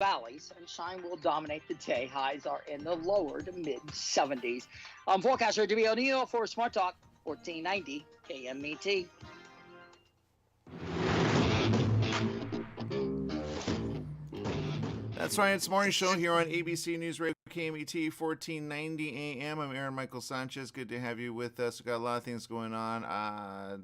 Valley, sunshine will dominate the day. Highs are in the lower to mid 70s. I'm forecaster Jimmy O'Neill for Smart Talk 1490 KMET. That's right. It's morning show here on ABC News Radio KMET 1490 AM. I'm Aaron Michael Sanchez. Good to have you with us. We've got a lot of things going on.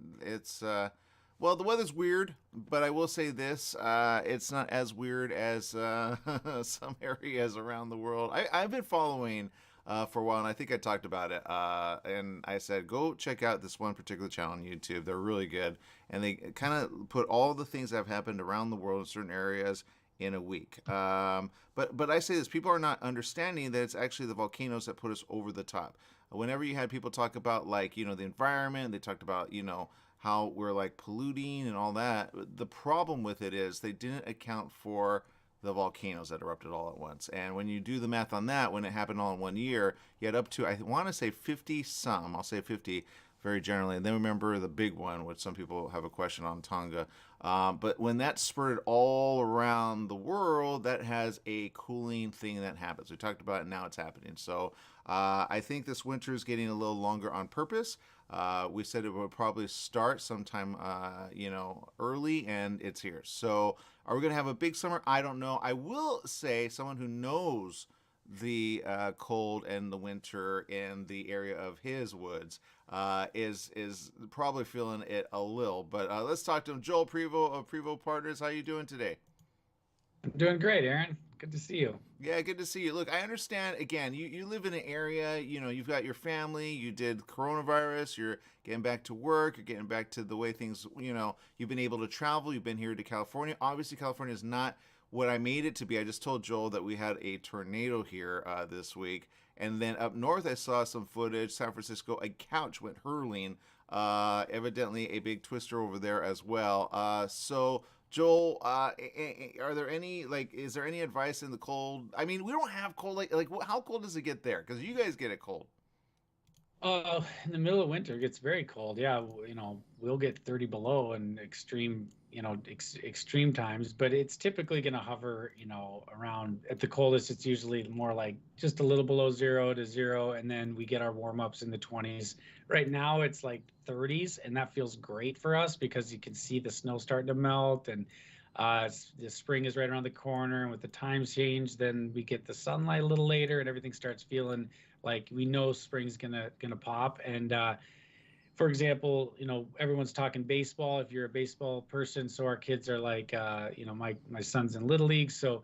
Well, the weather's weird, but I will say this: it's not as weird as some areas around the world. I've been following for a while, and I think I talked about it. And I said, go check out this one particular channel on YouTube. They're really good, and they kind of put all the things that have happened around the world in certain areas in a week. But I say this, people are not understanding that it's actually the volcanoes that put us over the top. Whenever you had people talk about, like, the environment, they talked about, how we're like polluting and all that. The problem with it is they didn't account for the volcanoes that erupted all at once. And when you do the math on that, when it happened all in 1 year, you had up to, I want to say 50 some, I'll say 50 very generally. And then remember the big one, which some people have a question on, Tonga. But when that spurted all around the world, that has a cooling thing that happens. We talked about it, now it's happening. So I think this winter is getting a little longer on purpose. We said it would probably start sometime, early, and it's here. So are we going to have a big summer? I don't know. I will say, someone who knows the cold and the winter in the area of his woods is probably feeling it a little. But let's talk to him. Joel Prevo of Prevo Partners. How you doing today? I'm doing great, Aaron. Good to see you. Yeah, good to see you. Look, I understand, again, you live in an area, you've got your family, you did coronavirus, you're getting back to work, you're getting back to the way things, you've been able to travel, you've been here to California. Obviously, California is not what I made it to be. I just told Joel that we had a tornado here this week. And then up north, I saw some footage. San Francisco, a couch went hurling. Evidently, a big twister over there as well. So, Joel, are there any, is there any advice in the cold? I mean, we don't have cold. Like how cold does it get there? Because you guys get it cold. In the middle of winter, it gets very cold. Yeah, we'll get 30 below and extreme, extreme times. But it's typically going to hover, around, at the coldest. It's usually more like just a little below 0 to 0, and then we get our warm ups in the 20s. Right now, it's like 30s, and that feels great for us because you can see the snow starting to melt, and the spring is right around the corner. And with the time change, then we get the sunlight a little later, and everything starts feeling like we know spring's gonna pop. And for example, everyone's talking baseball. If you're a baseball person, so our kids are like, my son's in Little League, so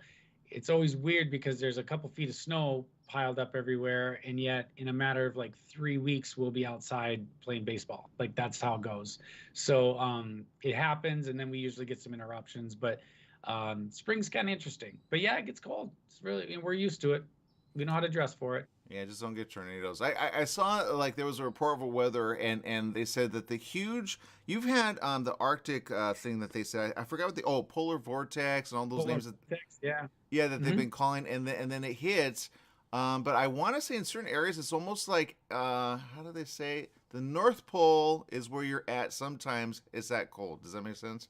it's always weird because there's a couple feet of snow piled up everywhere, and yet in a matter of like 3 weeks we'll be outside playing baseball. Like, that's how it goes. So it happens, and then we usually get some interruptions. But spring's kind of interesting. But yeah, it gets cold. It's really, we're used to it. We know how to dress for it. Yeah, just don't get tornadoes. I saw, like, there was a report of a weather, and they said that you've had the Arctic thing that they said, I forgot what polar vortex and all those names. Yeah. Yeah, that they've been calling, and then it hits. But I want to say in certain areas it's almost like, how do they say? The North Pole is where you're at sometimes. It's that cold. Does that make sense?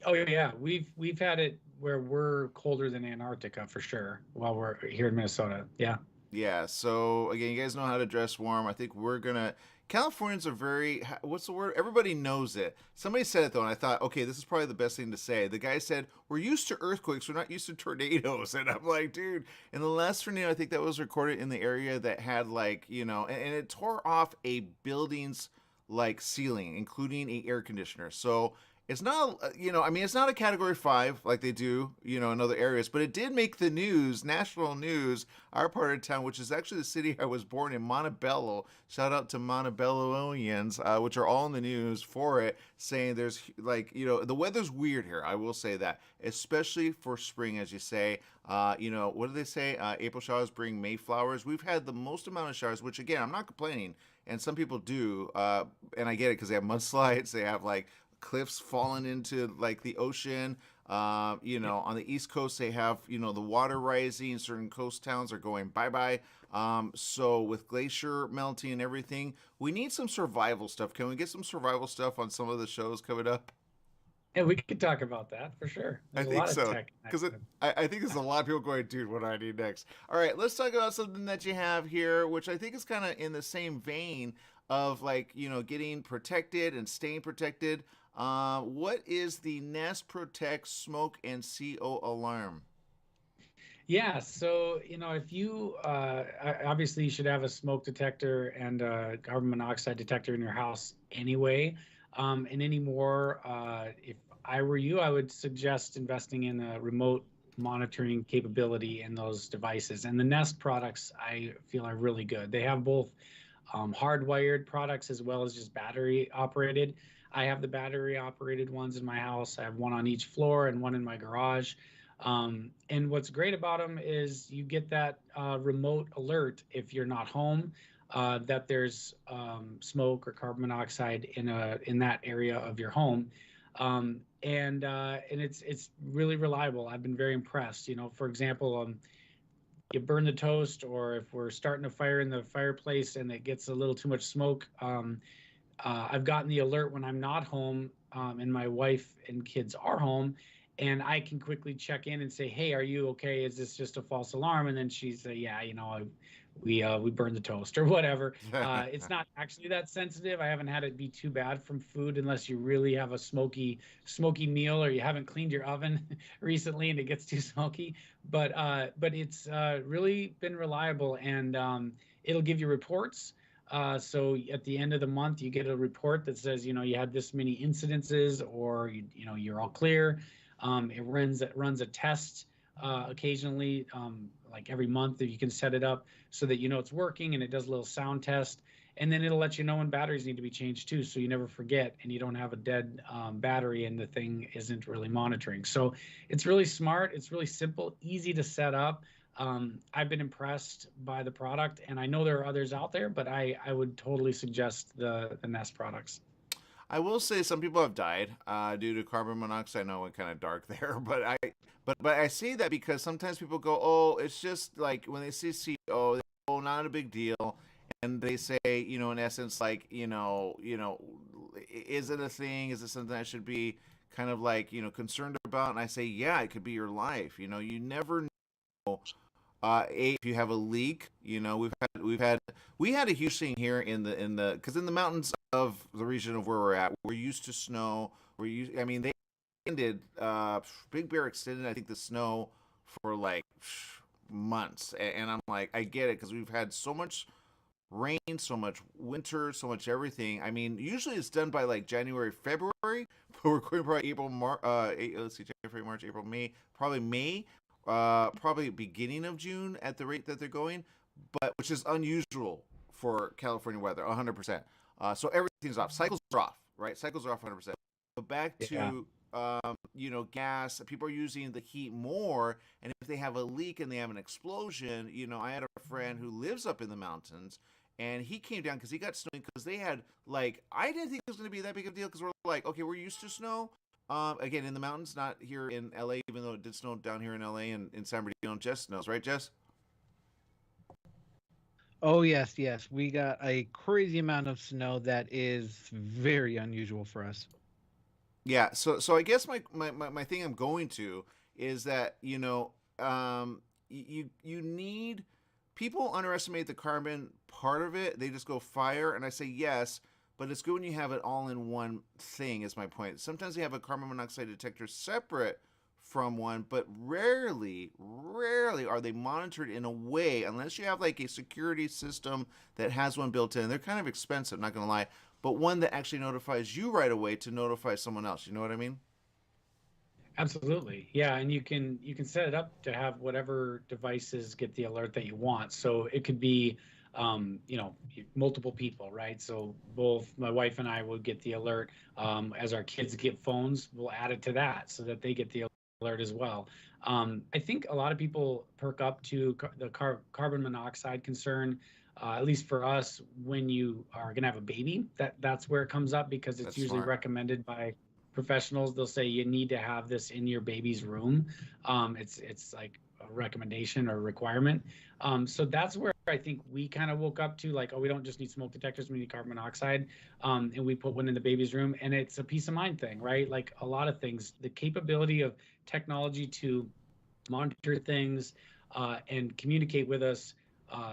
Oh yeah, we've had it where we're colder than Antarctica for sure while we're here in Minnesota. Yeah. Yeah, so again, you guys know how to dress warm. I think Californians are very, what's the word? Everybody knows it. Somebody said it though, and I thought, okay, this is probably the best thing to say. The guy said, we're used to earthquakes, we're not used to tornadoes. And I'm like, dude, and the last tornado, I think that was recorded in the area that had and it tore off a building's ceiling, including a air conditioner. So it's not, it's not a category 5 like they do, in other areas, but it did make the news, national news, our part of town, which is actually the city I was born in, Montebello. Shout out to Montebelloians, which are all in the news for it, saying there's the weather's weird here. I will say that, especially for spring, as you say. What do they say? April showers bring May flowers. We've had the most amount of showers, which again, I'm not complaining. And some people do, and I get it because they have mudslides, they have cliffs falling into the ocean. On the East Coast they have the water rising. Certain coast towns are going bye-bye. So with glacier melting and everything, we need some survival stuff. Can we get some survival stuff on some of the shows coming up? And we could talk about that for sure. I There's a think lot of so. tech. Because I think there's a lot of people going, dude, what do I need next? All right, let's talk about something that you have here, which I think is kind of in the same vein of like, getting protected and staying protected. What is the Nest Protect Smoke and CO alarm? Yeah, so if you obviously you should have a smoke detector and a carbon monoxide detector in your house anyway. And anymore, if I were you, I would suggest investing in a remote monitoring capability in those devices. And the Nest products, I feel, are really good. They have both hardwired products as well as just battery operated. I have the battery operated ones in my house. I have one on each floor and one in my garage. And what's great about them is you get that remote alert if you're not home, that there's smoke or carbon monoxide in that area of your home. And it's really reliable. I've been very impressed. For example, you burn the toast, or if we're starting a fire in the fireplace and it gets a little too much smoke, I've gotten the alert when I'm not home, and my wife and kids are home, and I can quickly check in and say, "Hey, are you okay? Is this just a false alarm?" And then she's say, "Yeah, we burned the toast or whatever." It's not actually that sensitive. I haven't had it be too bad from food unless you really have a smoky meal, or you haven't cleaned your oven recently and it gets too smoky. But it's really been reliable, and it'll give you reports. So at the end of the month, you get a report that says, you had this many incidences, or you're all clear. It runs a test occasionally, like every month. That you can set it up so that it's working, and it does a little sound test, and then it'll let you know when batteries need to be changed too, so you never forget, and you don't have a dead battery and the thing isn't really monitoring. So it's really smart. It's really simple, easy to set up. I've been impressed by the product, and I know there are others out there, but I would totally suggest the Nest products. I will say some people have died due to carbon monoxide. I know it went kind of dark there, but I say that because sometimes people go, oh, it's just like when they see CO, they go, oh, not a big deal, and they say, in essence, like, is it a thing? Is it something I should be kind of like, concerned about? And I say, yeah, it could be your life. You never know. If you have a leak, we had a huge thing here because in the mountains of the region of where we're at, we're used to snow. I mean, they extended, Big Bear extended, I think, the snow for like months, and I'm like, I get it because we've had so much rain, so much winter, so much everything. I mean, usually it's done by like January, February, but we're going probably April, March. Let's see, January, March, April, May, probably May, probably beginning of June at the rate that they're going, but which is unusual for California weather, 100%. So everything's off. Cycles are off, right? Cycles are off 100%. But back Yeah. to gas. People are using the heat more, and if they have a leak and they have an explosion, I had a friend who lives up in the mountains, and he came down because he got snowing because they had like I didn't think it was going to be that big of a deal because we're like, okay, we're used to snow. Again, in the mountains, not here in LA, even though it did snow down here in LA and in San Bernardino. Jess snows, right, Jess? Oh, yes, yes. We got a crazy amount of snow that is very unusual for us. Yeah. So I guess my thing I'm going to is that you need people underestimate the carbon part of it. They just go fire, and I say yes, but it's good when you have it all in one thing. Is my point. Sometimes they have a carbon monoxide detector separate from one, but rarely are they monitored in a way unless you have like a security system that has one built in. They're kind of expensive, not gonna lie, but one that actually notifies you right away to notify someone else. You know what I mean? Absolutely. Yeah, and you can set it up to have whatever devices get the alert that you want. So it could be multiple people, right? So both my wife and I will get the alert. As our kids get phones, we'll add it to that so that they get the alert as well. I think a lot of people perk up to the carbon monoxide concern. At least for us, when you are going to have a baby, that's where it comes up, because it's That's usually smart. recommended by professionals. They'll say you need to have this in your baby's room. It's like a recommendation or requirement. So that's where I think we kind of woke up to, like, oh, we don't just need smoke detectors, we need carbon monoxide, and we put one in the baby's room, and it's a peace of mind thing, right? Like a lot of things, the capability of technology to monitor things and communicate with us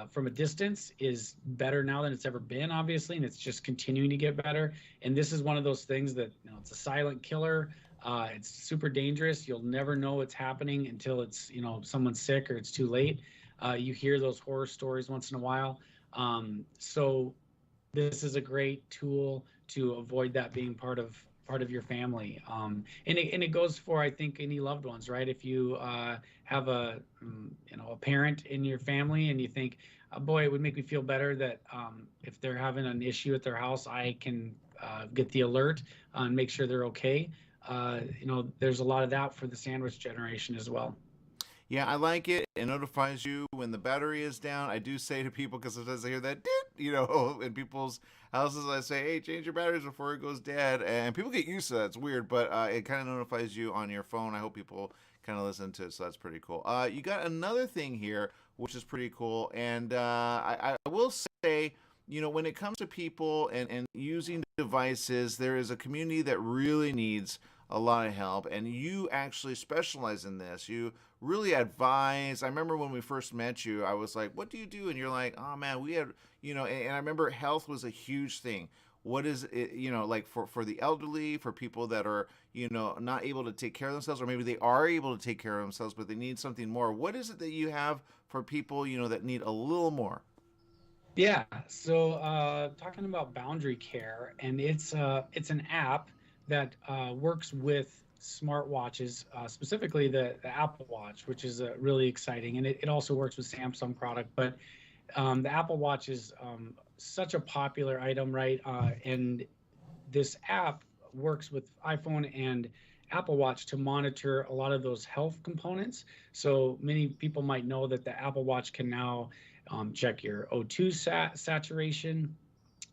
from a distance is better now than it's ever been, obviously, and it's just continuing to get better. And this is one of those things that, you know, it's a silent killer. It's super dangerous. You'll never know what's happening until it's, you know, someone's sick or it's too late. You hear those horror stories once in a while. So this is a great tool to avoid that being part of your family. And it goes for, I think, any loved ones, right? If you have a you know, a parent in your family and you think, boy, it would make me feel better that if they're having an issue at their house, I can get the alert and make sure they're okay. You know, there's a lot of that for the sandwich generation as well. Yeah, I like it. It notifies you when the battery is down. I do say to people, because sometimes I hear that, you know, in people's houses, I say, hey, change your batteries before it goes dead. And people get used to that. It's weird, but it kind of notifies you on your phone. I hope people kind of listen to it, so that's pretty cool. You got another thing here, which is pretty cool. And I will say, you know, when it comes to people and using devices, there is a community that really needs a lot of help, and you actually specialize in this. You really advise. I remember when we first met you, I was like, what do you do? And you're like, oh man, we had, you know, and I remember health was a huge thing. What is it, you know, like for the elderly, for people that are, you know, not able to take care of themselves, or maybe they are able to take care of themselves, but they need something more. What is it that you have for people, you know, that need a little more? Yeah. So talking about boundary care, and it's an app that works with smartwatches, specifically the Apple Watch, which is really exciting, and it also works with Samsung product. But the Apple Watch is such a popular item, right? And this app works with iPhone and Apple Watch to monitor a lot of those health components. So many people might know that the Apple Watch can now check your O2 saturation,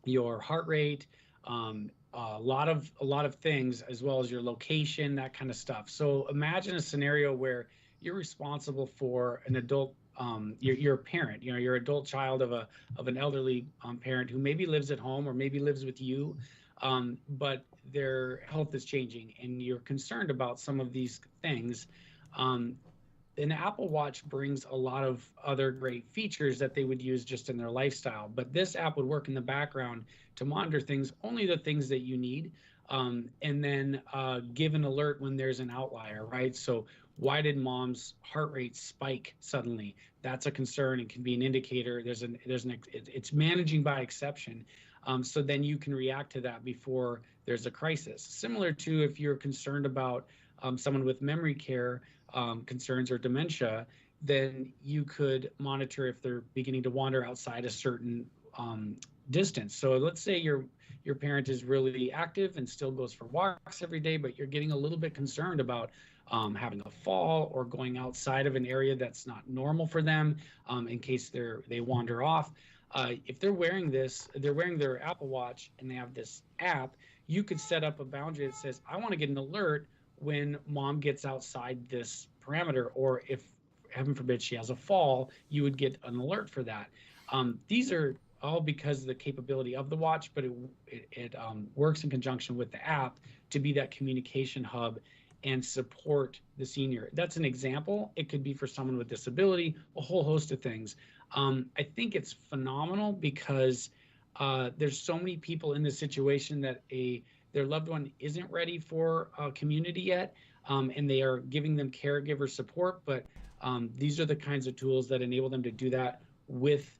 your heart rate, a lot of things, as well as your location, that kind of stuff. So imagine a scenario where you're responsible for an adult. You're a parent, you know, you're an adult child of an elderly parent who maybe lives at home or maybe lives with you, but their health is changing, and you're concerned about some of these things. Um, an Apple Watch brings a lot of other great features that they would use just in their lifestyle. But this app would work in the background to monitor things, only the things that you need, and then give an alert when there's an outlier, right? So why did mom's heart rate spike suddenly? That's a concern and can be an indicator. It's managing by exception. So then you can react to that before there's a crisis. Similar to if you're concerned about someone with memory care concerns or dementia, then you could monitor if they're beginning to wander outside a certain distance. So let's say your parent is really active and still goes for walks every day, but you're getting a little bit concerned about having a fall or going outside of an area that's not normal for them, in case they wander off. If they're wearing their Apple Watch and they have this app, you could set up a boundary that says, I want to get an alert when mom gets outside this parameter, or if, heaven forbid, she has a fall, you would get an alert for that. These are all because of the capability of the watch, but it works in conjunction with the app to be that communication hub and support the senior. That's an example. It could be for someone with disability, a whole host of things. I think it's phenomenal because there's so many people in this situation that their loved one isn't ready for a community yet, and they are giving them caregiver support. But these are the kinds of tools that enable them to do that with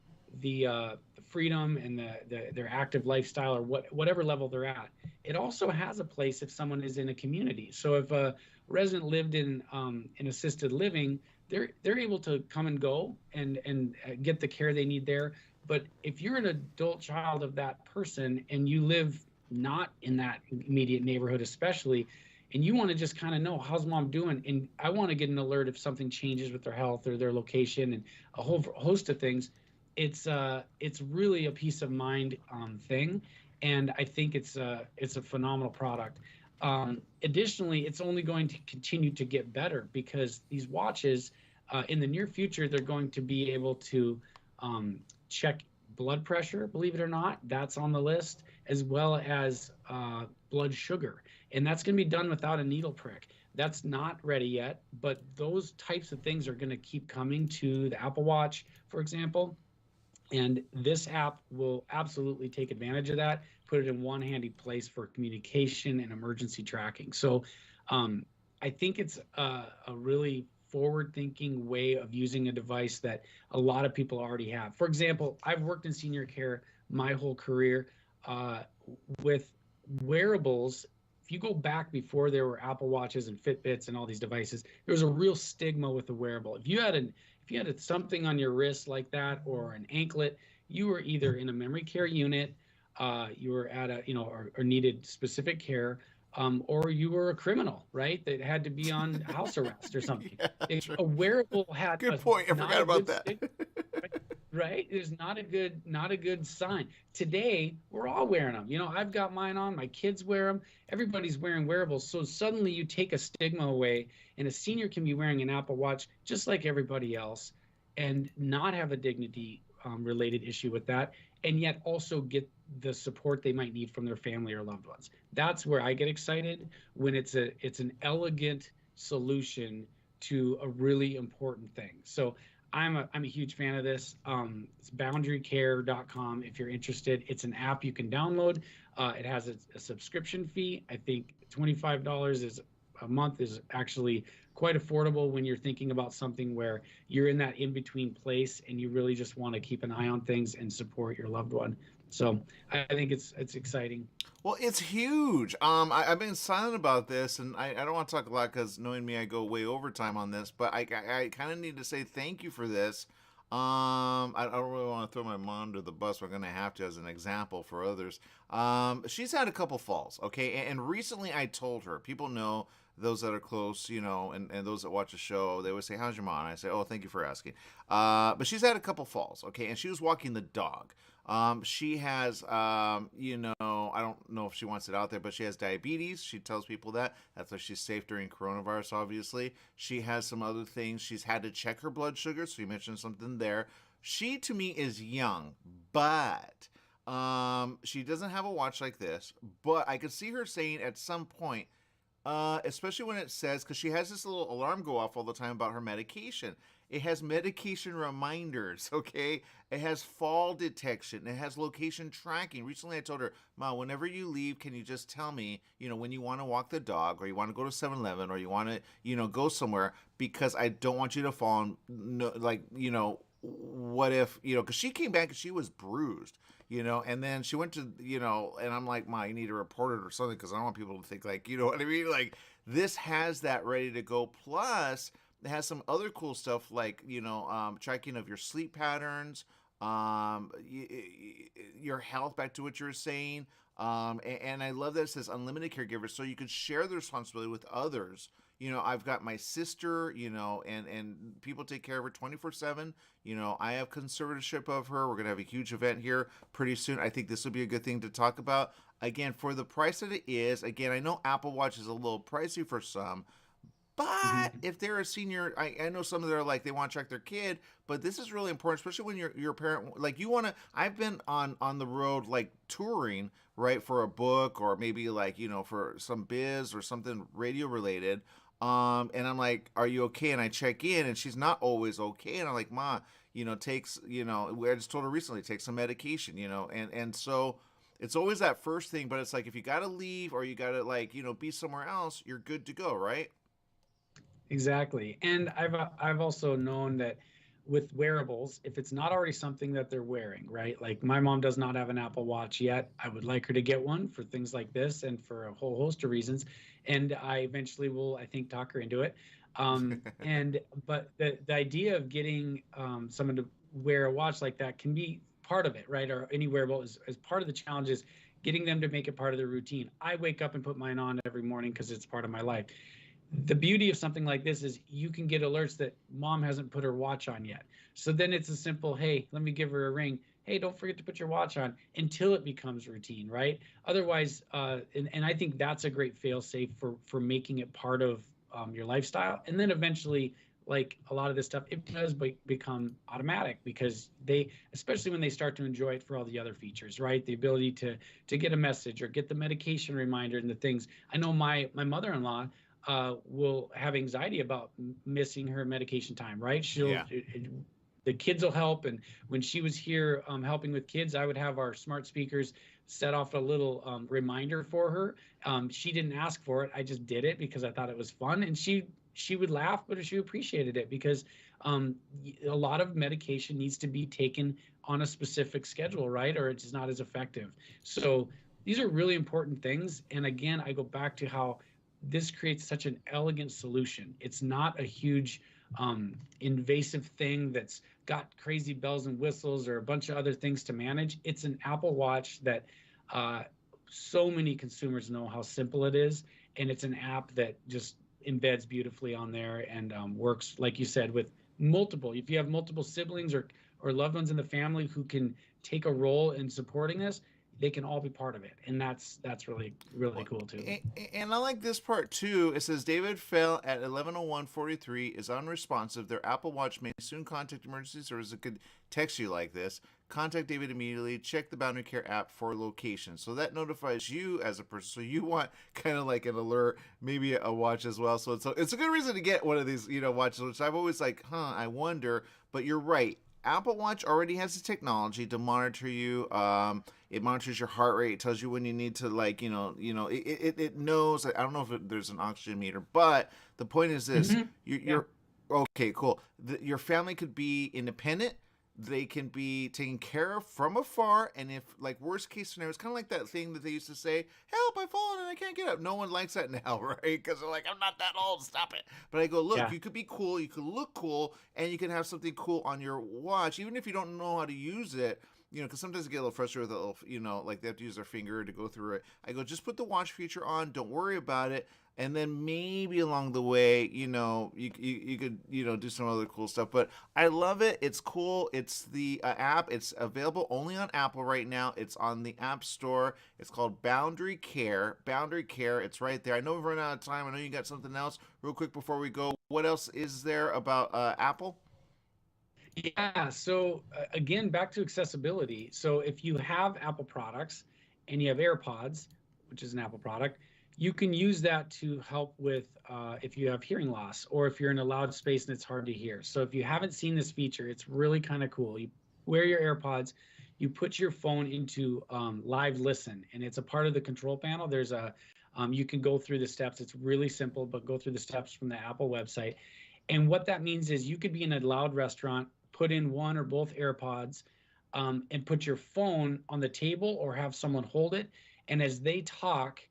the freedom and their active lifestyle, or whatever level they're at. It also has a place if someone is in a community. So if a resident lived in assisted living, they're able to come and go and get the care they need there. But if you're an adult child of that person and you live not in that immediate neighborhood especially, and you want to just kind of know, how's mom doing, and I want to get an alert if something changes with their health or their location and a whole host of things, it's really a peace of mind thing, and I think it's a phenomenal product. Additionally, it's only going to continue to get better because these watches, in the near future, they're going to be able to check blood pressure, believe it or not, that's on the list, as well as blood sugar. And that's going to be done without a needle prick. That's not ready yet, but those types of things are going to keep coming to the Apple Watch, for example. And this app will absolutely take advantage of that, put it in one handy place for communication and emergency tracking. So I think it's a really forward-thinking way of using a device that a lot of people already have. For example, I've worked in senior care my whole career with wearables. If you go back before there were Apple Watches and Fitbits and all these devices, there was a real stigma with the wearable. If you had something on your wrist like that or an anklet, you were either in a memory care unit, you were at a, or needed specific care, or you were a criminal, right? That had to be on house arrest or something. Yeah, sure. A wearable had Good point. I forgot about that. stigma, right? There's not a good sign. Today, we're all wearing them. I've got mine on, my kids wear them, everybody's wearing wearables. So suddenly you take a stigma away, and a senior can be wearing an Apple Watch just like everybody else and not have a dignity related issue with that, and yet also get the support they might need from their family or loved ones. That's where I get excited, when it's an elegant solution to a really important thing. So I'm a huge fan of this. It's boundarycare.com if you're interested. It's an app you can download. It has a subscription fee. I think $25 a month is actually quite affordable when you're thinking about something where you're in that in-between place and you really just want to keep an eye on things and support your loved one. So I think it's exciting. Well, it's huge. I've been silent about this, and I don't want to talk a lot because knowing me, I go way overtime on this. But I kind of need to say thank you for this. I don't really want to throw my mom under the bus. We're going to have to as an example for others. She's had a couple falls, okay? And recently I told her, people know, those that are close, and those that watch the show, they would say, how's your mom? And I say, oh, thank you for asking. But she's had a couple falls, okay? And she was walking the dog. She has, I don't know if she wants it out there, but she has diabetes. She tells people that. That's why she's safe during coronavirus, obviously. She has some other things. She's had to check her blood sugar, so you mentioned something there. She, to me, is young, but she doesn't have a watch like this. But I could see her saying at some point, especially when it says, because she has this little alarm go off all the time about her medication. It has medication reminders, okay? It has fall detection. It has location tracking. Recently I told her, Ma, whenever you leave, can you just tell me, when you want to walk the dog, or you want to go to 7-Eleven, or you want to, go somewhere, because I don't want you to fall and, what if, because she came back and she was bruised, and then she went to, and I'm like, Ma, you need to report it or something, because I don't want people to think like, you know what I mean? Like, this has that ready to go. Plus, it has some other cool stuff like, tracking of your sleep patterns, your health, back to what you were saying. And I love that it says unlimited caregivers, so you could share the responsibility with others. I've got my sister, and people take care of her 24/7. I have conservatorship of her. We're going to have a huge event here pretty soon. I think this will be a good thing to talk about. Again, for the price that it is, again, I know Apple Watch is a little pricey for some, but if they're a senior, I know some of them are like, they want to track their kid, but this is really important, especially when you're a parent. Like, you want to, I've been on the road, like touring, right, for a book, or maybe like, for some biz or something radio related. And I'm like, are you okay? And I check in, and she's not always okay. And I'm like, Ma, takes, I just told her recently, take some medication, and so it's always that first thing. But it's like, if you got to leave, or you got to be somewhere else, you're good to go, right? Exactly. And I've also known that with wearables, if it's not already something that they're wearing, right? Like, my mom does not have an Apple Watch yet. I would like her to get one for things like this and for a whole host of reasons. And I eventually will, I think, talk her into it. But the idea of getting someone to wear a watch like that can be part of it, right? Or any wearable is part of the challenge, is getting them to make it part of their routine. I wake up and put mine on every morning because it's part of my life. The beauty of something like this is you can get alerts that mom hasn't put her watch on yet. So then it's a simple, hey, let me give her a ring. Hey, don't forget to put your watch on, until it becomes routine, right? Otherwise, and I think that's a great fail safe for making it part of your lifestyle. And then eventually, like a lot of this stuff, it does become automatic because they, especially when they start to enjoy it for all the other features, right? The ability to get a message or get the medication reminder and the things. I know my mother-in-law will have anxiety about missing her medication time, right? Yeah. The kids will help. And when she was here helping with kids, I would have our smart speakers set off a little reminder for her. She didn't ask for it. I just did it because I thought it was fun. And she would laugh, but she appreciated it because a lot of medication needs to be taken on a specific schedule, right? Or it's not as effective. So these are really important things. And again, I go back to how this creates such an elegant solution. It's not a huge invasive thing that's got crazy bells and whistles or a bunch of other things to manage. It's an Apple Watch that so many consumers know how simple it is, and it's an app that just embeds beautifully on there and works, like you said, with multiple. If you have multiple siblings or loved ones in the family who can take a role in supporting this, they can all be part of it, and that's really cool too. And I like this part too. It says David fell at 11:01:43, is unresponsive. Their Apple Watch may soon contact emergency service. It could text you like this. Contact David immediately. Check the Boundary Care app for location. So that notifies you as a person. So you want kind of like an alert, maybe a watch as well. So it's a good reason to get one of these, watches, which I've always like, I wonder. But you're right. Apple Watch already has the technology to monitor you. It monitors your heart rate. It tells you when you need to, like, it knows. I don't know if there's an oxygen meter, but the point is this: you're okay, cool. Your family could be independent. They can be taken care of from afar, and if, like, worst case scenario, it's kind of like that thing that they used to say, "Help! I've fallen and I can't get up." No one likes that now, right? Because they're like, "I'm not that old. Stop it." But I go, look, you could be cool, you could look cool, and you can have something cool on your watch, even if you don't know how to use it. Because sometimes I get a little frustrated with a little, like they have to use their finger to go through it. I go, just put the watch feature on. Don't worry about it. And then maybe along the way, you could, do some other cool stuff. But I love it. It's cool. It's the app. It's available only on Apple right now. It's on the App Store. It's called Boundary Care. Boundary Care. It's right there. I know we've run out of time. I know you got something else. Real quick before we go, what else is there about Apple? Yeah. So again, back to accessibility. So if you have Apple products and you have AirPods, which is an Apple product, you can use that to help with if you have hearing loss or if you're in a loud space and it's hard to hear. So if you haven't seen this feature, it's really kind of cool. You wear your AirPods, you put your phone into live listen, and it's a part of the control panel. There's you can go through the steps. It's really simple, but go through the steps from the Apple website. And what that means is you could be in a loud restaurant, put in one or both AirPods, and put your phone on the table or have someone hold it. And as they talk,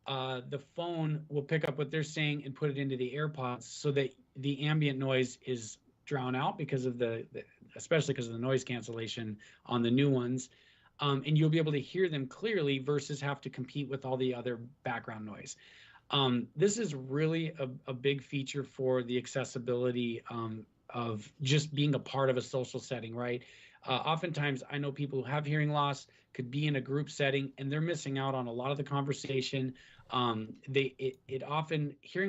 the phone will pick up what they're saying and put it into the AirPods so that the ambient noise is drowned out because of especially because of the noise cancellation on the new ones. And you'll be able to hear them clearly versus have to compete with all the other background noise. This is really a big feature for the accessibility of just being a part of a social setting, right? Oftentimes, I know people who have hearing loss could be in a group setting and they're missing out on a lot of the conversation. Hearing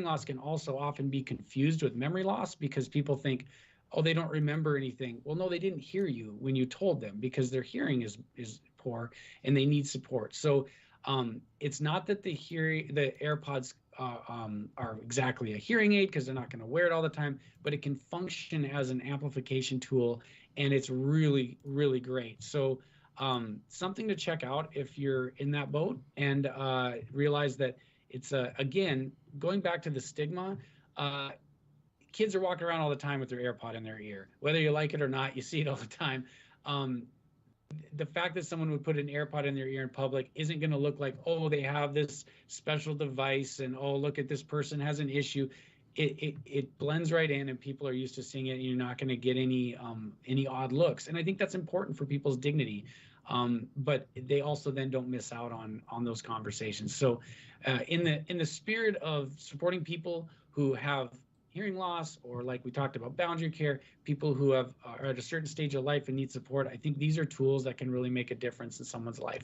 loss can also often be confused with memory loss because people think, oh, they don't remember anything. Well, no, they didn't hear you when you told them because their hearing is poor and they need support. So it's not that the AirPods are exactly a hearing aid because they're not going to wear it all the time, but it can function as an amplification tool, and it's really, really great. So something to check out if you're in that boat, and realize that it's again, going back to the stigma, kids are walking around all the time with their AirPod in their ear. Whether you like it or not, you see it all the time. The fact that someone would put an AirPod in their ear in public isn't going to look like, oh, they have this special device and, oh, look at this person has an issue. It blends right in and people are used to seeing it, and you're not going to get any odd looks. And I think that's important for people's dignity. But they also then don't miss out on those conversations. So in the spirit of supporting people who have hearing loss, or like we talked about, boundary care, people who are at a certain stage of life and need support, I think these are tools that can really make a difference in someone's life.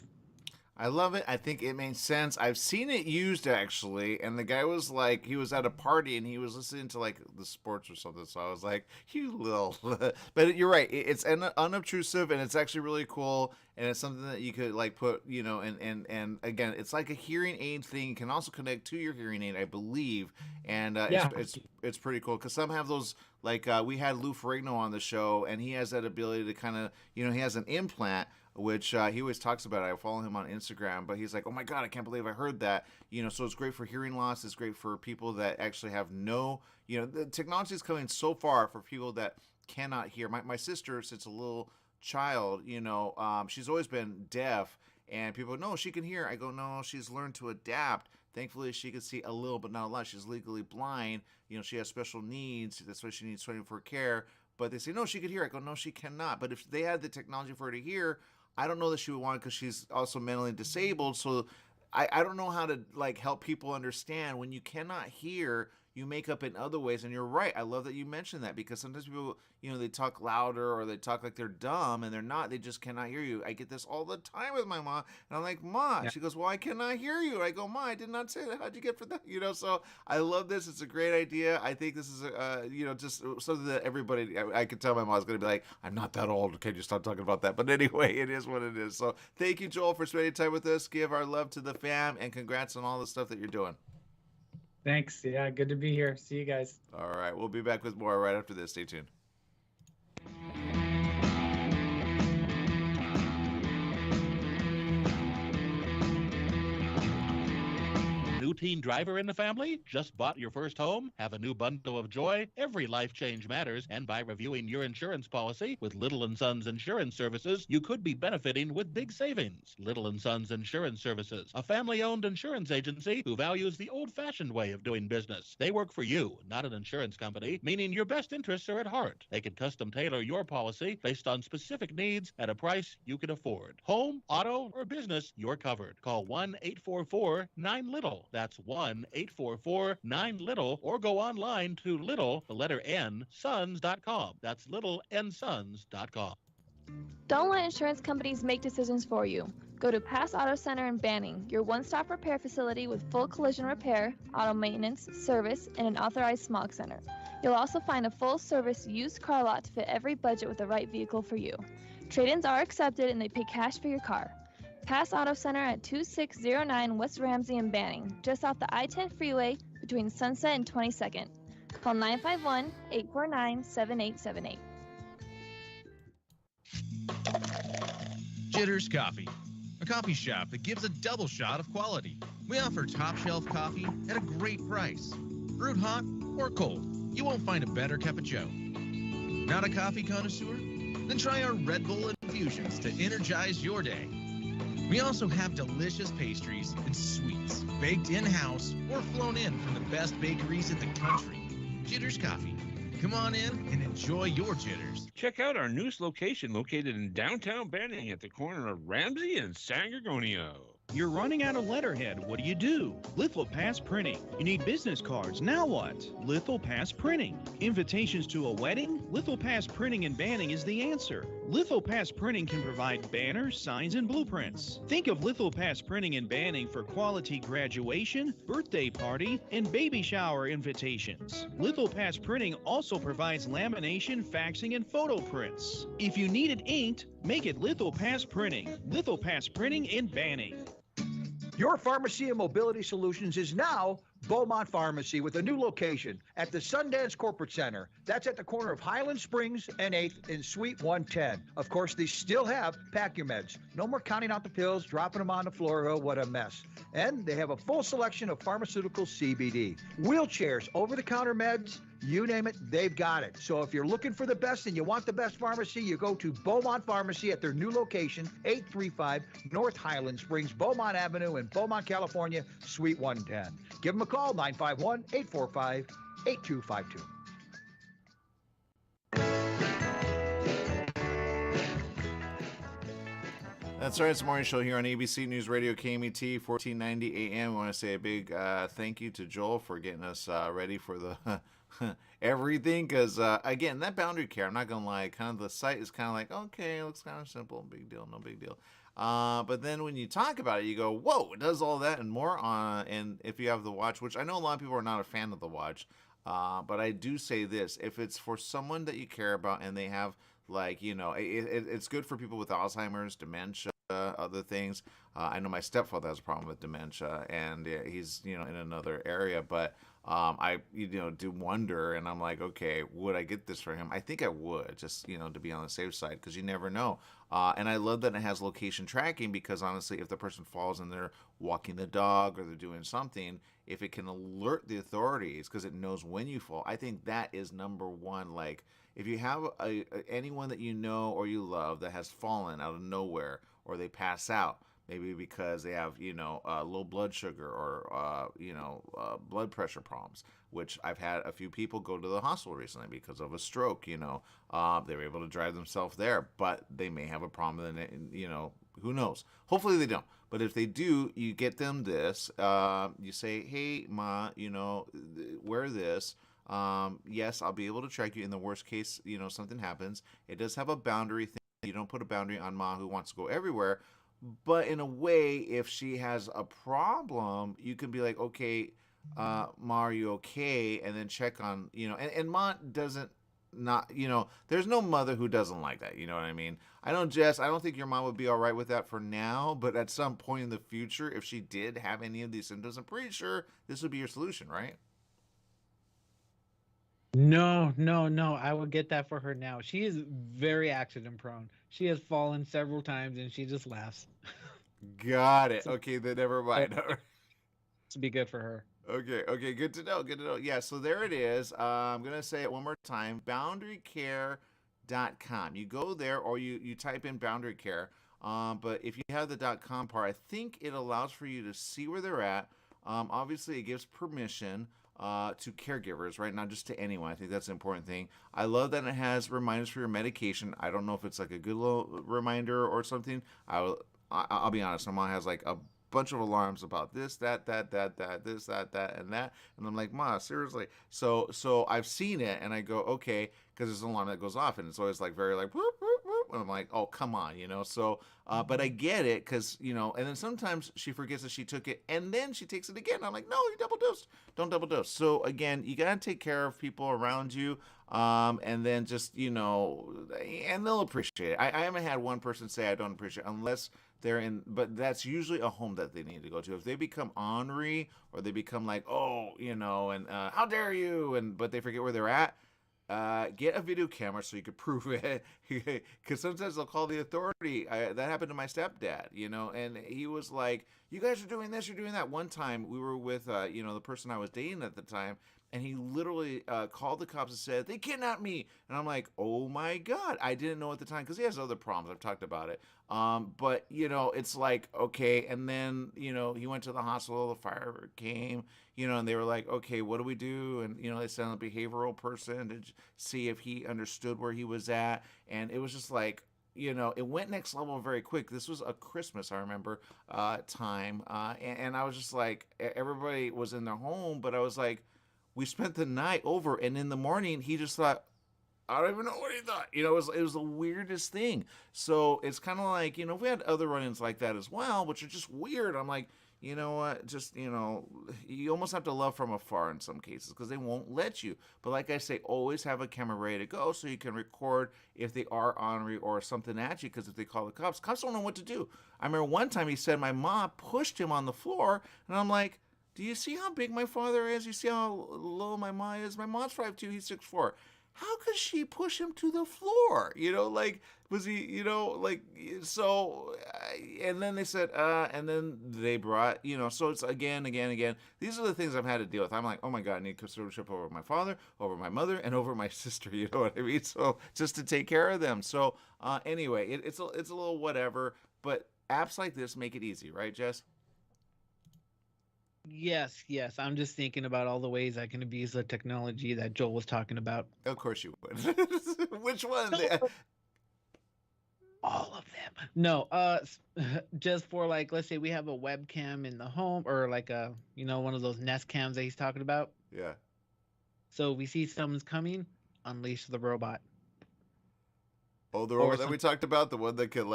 I love it. I think it makes sense. I've seen it used actually, and the guy was like, he was at a party and he was listening to like the sports or something. So I was like, you little. But you're right. It's unobtrusive and it's actually really cool. And it's something that you could like put, and again, it's like a hearing aid thing. You can also connect to your hearing aid, I believe. And Yeah. it's pretty cool because some have those. Like we had Lou Ferrigno on the show, and he has that ability to kind of, he has an implant, which he always talks about. I follow him on Instagram, but he's like, oh my God, I can't believe I heard that. So it's great for hearing loss. It's great for people that actually have no, the technology is coming so far for people that cannot hear. My sister, since a little child, she's always been deaf, and people go, no, she can hear. I go, no, she's learned to adapt. Thankfully, she can see a little, but not a lot. She's legally blind. She has special needs. That's why she needs 24 care. But they say, no, she could hear. I go, no, she cannot. But if they had the technology for her to hear, I don't know that she would want it because she's also mentally disabled. So I don't know how to like help people understand when you cannot hear, you make up in other ways. And you're right. I love that you mentioned that because sometimes people, they talk louder or they talk like they're dumb and they're not. They just cannot hear you. I get this all the time with my mom. And I'm like, Ma, Yeah. she goes, well, I cannot hear you. I go, Ma, I did not say that. How'd you get for that? So I love this. It's a great idea. I think this is, just something that everybody, I can tell my mom's going to be like, I'm not that old. Can you stop talking about that? But anyway, it is what it is. So thank you, Joel, for spending time with us. Give our love to the fam and congrats on all the stuff that you're doing. Thanks. Yeah, good to be here. See you guys. All right. We'll be back with more right after this. Stay tuned. New teen driver in the family? Just bought your first home? Have a new bundle of joy? Every life change matters, and by reviewing your insurance policy with Little & Sons Insurance Services, you could be benefiting with big savings. Little & Sons Insurance Services, a family-owned insurance agency who values the old-fashioned way of doing business. They work for you, not an insurance company, meaning your best interests are at heart. They can custom tailor your policy based on specific needs at a price you can afford. Home, auto, or business, you're covered. Call 1-844-9-LITTLE. That's 1-844-9-LITTLE, or go online to little, the letter N, sons.com. That's littleNsons.com. Don't let insurance companies make decisions for you. Go to Pass Auto Center in Banning, your one-stop repair facility with full collision repair, auto maintenance, service, and an authorized smog center. You'll also find a full-service used car lot to fit every budget with the right vehicle for you. Trade-ins are accepted and they pay cash for your car. Pass Auto Center at 2609 West Ramsey in Banning, just off the I-10 freeway between Sunset and 22nd. Call 951-849-7878. Jitters Coffee, a coffee shop that gives a double shot of quality. We offer top shelf coffee at a great price. Brewed hot or cold, you won't find a better cup of joe. Not a coffee connoisseur? Then try our Red Bull infusions to energize your day. We also have delicious pastries and sweets, baked in-house or flown in from the best bakeries in the country. Jitters Coffee. Come on in and enjoy your jitters. Check out our newest location located in downtown Banning at the corner of Ramsey and San Gorgonio. You're running out of letterhead. What do? Lithopass Printing. You need business cards. Now what? Lithopass Printing. Invitations to a wedding? Lithopass Printing and Banning is the answer. Lithopass Printing can provide banners, signs, and blueprints. Think of Lithopass Printing and Banning for quality graduation, birthday party, and baby shower invitations. Lithopass Printing also provides lamination, faxing, and photo prints. If you need it inked, make it Lithopass Printing. Lithopass Printing and Banning. Your pharmacy and mobility solutions is now Beaumont Pharmacy with a new location at the Sundance Corporate Center. That's at the corner of Highland Springs and 8th in Suite 110. Of course, they still have Pack Your Meds. No more counting out the pills, dropping them on the floor. Oh, what a mess. And they have a full selection of pharmaceutical CBD. Wheelchairs, over-the-counter meds, you name it, they've got it. So if you're looking for the best and you want the best pharmacy, you go to Beaumont Pharmacy at their new location, 835 North Highland Springs, Beaumont Avenue in Beaumont, California, Suite 110. Give them a call, 951-845-8252. That's right. It's the morning show here on ABC News Radio KMET 1490 AM. I want to say a big thank you to Joel for getting us ready for the everything. Because, again, that boundary care, I'm not going to lie, kind of the site is kind of like, okay, it looks kind of simple. Big deal, no big deal. But then when you talk about it, you go, whoa, it does all that and more. And if you have the watch, which I know a lot of people are not a fan of the watch, but I do say this: if it's for someone that you care about and they have, like, it's good for people with Alzheimer's, dementia, other things. I know my stepfather has a problem with dementia, and he's in another area, but I do wonder, and I'm like, okay, would I get this for him? I think I would, just to be on the safe side, because you never know. And I love that it has location tracking, because honestly, if the person falls and they're walking the dog or they're doing something, if it can alert the authorities because it knows when you fall, I think that is number one. Like, if you have anyone that you know or you love that has fallen out of nowhere, or they pass out, maybe because they have low blood sugar or blood pressure problems, which I've had a few people go to the hospital recently because of a stroke. They were able to drive themselves there, but they may have a problem, and who knows. Hopefully they don't, but if they do, you get them this. You say, hey, Ma, wear this. Yes, I'll be able to track you in the worst case, something happens. It does have a boundary thing. You don't put a boundary on Ma, who wants to go everywhere. But in a way, if she has a problem, you can be like, okay, Ma, are you okay? And then check on, and Ma doesn't not, there's no mother who doesn't like that. You know what I mean? I don't think your mom would be all right with that for now, but at some point in the future, if she did have any of these symptoms, I'm pretty sure this would be your solution, right? No, no, no. I would get that for her now. She is very accident prone. She has fallen several times and she just laughs. Got it. Okay, then never mind. To be good for her. Okay, good to know. Good to know. Yeah, so there it is. I'm going to say it one more time: boundarycare.com. You go there, or you type in boundary care. But if you have the .com part, I think it allows for you to see where they're at. Obviously, it gives permission to caregivers, right? Not just to anyone. I think that's an important thing. I love that it has reminders for your medication. I don't know if it's like a good little reminder or something. I'll be honest. My mom has like a bunch of alarms about this, that, this, that, and that. And I'm like, Ma, seriously. So I've seen it, and I go, okay, because there's an alarm that goes off, and it's always like very like whoop, whoop, whoop. And I'm like, oh, come on, So, but I get it, because and then sometimes she forgets that she took it, and then she takes it again. I'm like, no, you double dosed. Don't double dose. So again, you gotta take care of people around you, and then just and they'll appreciate it. I haven't had one person say I don't appreciate it, unless they're in, but that's usually a home that they need to go to. If they become ornery, or they become like, oh, and how dare you, but they forget where they're at, get a video camera so you could prove it, because sometimes they'll call the authority. That happened to my stepdad, and he was like, you guys are doing this, you're doing that. One time we were with the person I was dating at the time, and he literally called the cops and said, they kidnapped me. And I'm like, oh my God. I didn't know at the time, because he has other problems. I've talked about it. But, it's like, okay. And then, he went to the hospital, the fire came, and they were like, okay, what do we do? And, they sent a behavioral person to see if he understood where he was at. And it was just like, it went next level very quick. This was a Christmas, I remember, time. And I was just like, everybody was in their home, but I was like, we spent the night over, and in the morning, he just thought, I don't even know what he thought. It was the weirdest thing. So it's kind of like, we had other run-ins like that as well, which are just weird. I'm like, you know what? Just, you almost have to love from afar in some cases, because they won't let you. But like I say, always have a camera ready to go so you can record if they are ornery or something at you, because if they call the cops don't know what to do. I remember one time he said my mom pushed him on the floor, and I'm like, do you see how big my father is? You see how low my mom is? My mom's 5'2", he's 6'4". How could she push him to the floor? Was he, so, and then they said, and then they brought, so it's again. These are the things I've had to deal with. I'm like, oh my God, I need custodianship over my father, over my mother, and over my sister, you know what I mean? So just to take care of them. So anyway, it's a little whatever, but apps like this make it easy, right, Jess? Yes. I'm just thinking about all the ways I can abuse the technology that Joel was talking about. Of course you would. Which one? All of them. No, just for like, let's say we have a webcam in the home, or like a, one of those Nest cams that he's talking about. Yeah. So we see someone's coming, unleash the robot. Oh, the robot that we talked about, the one that could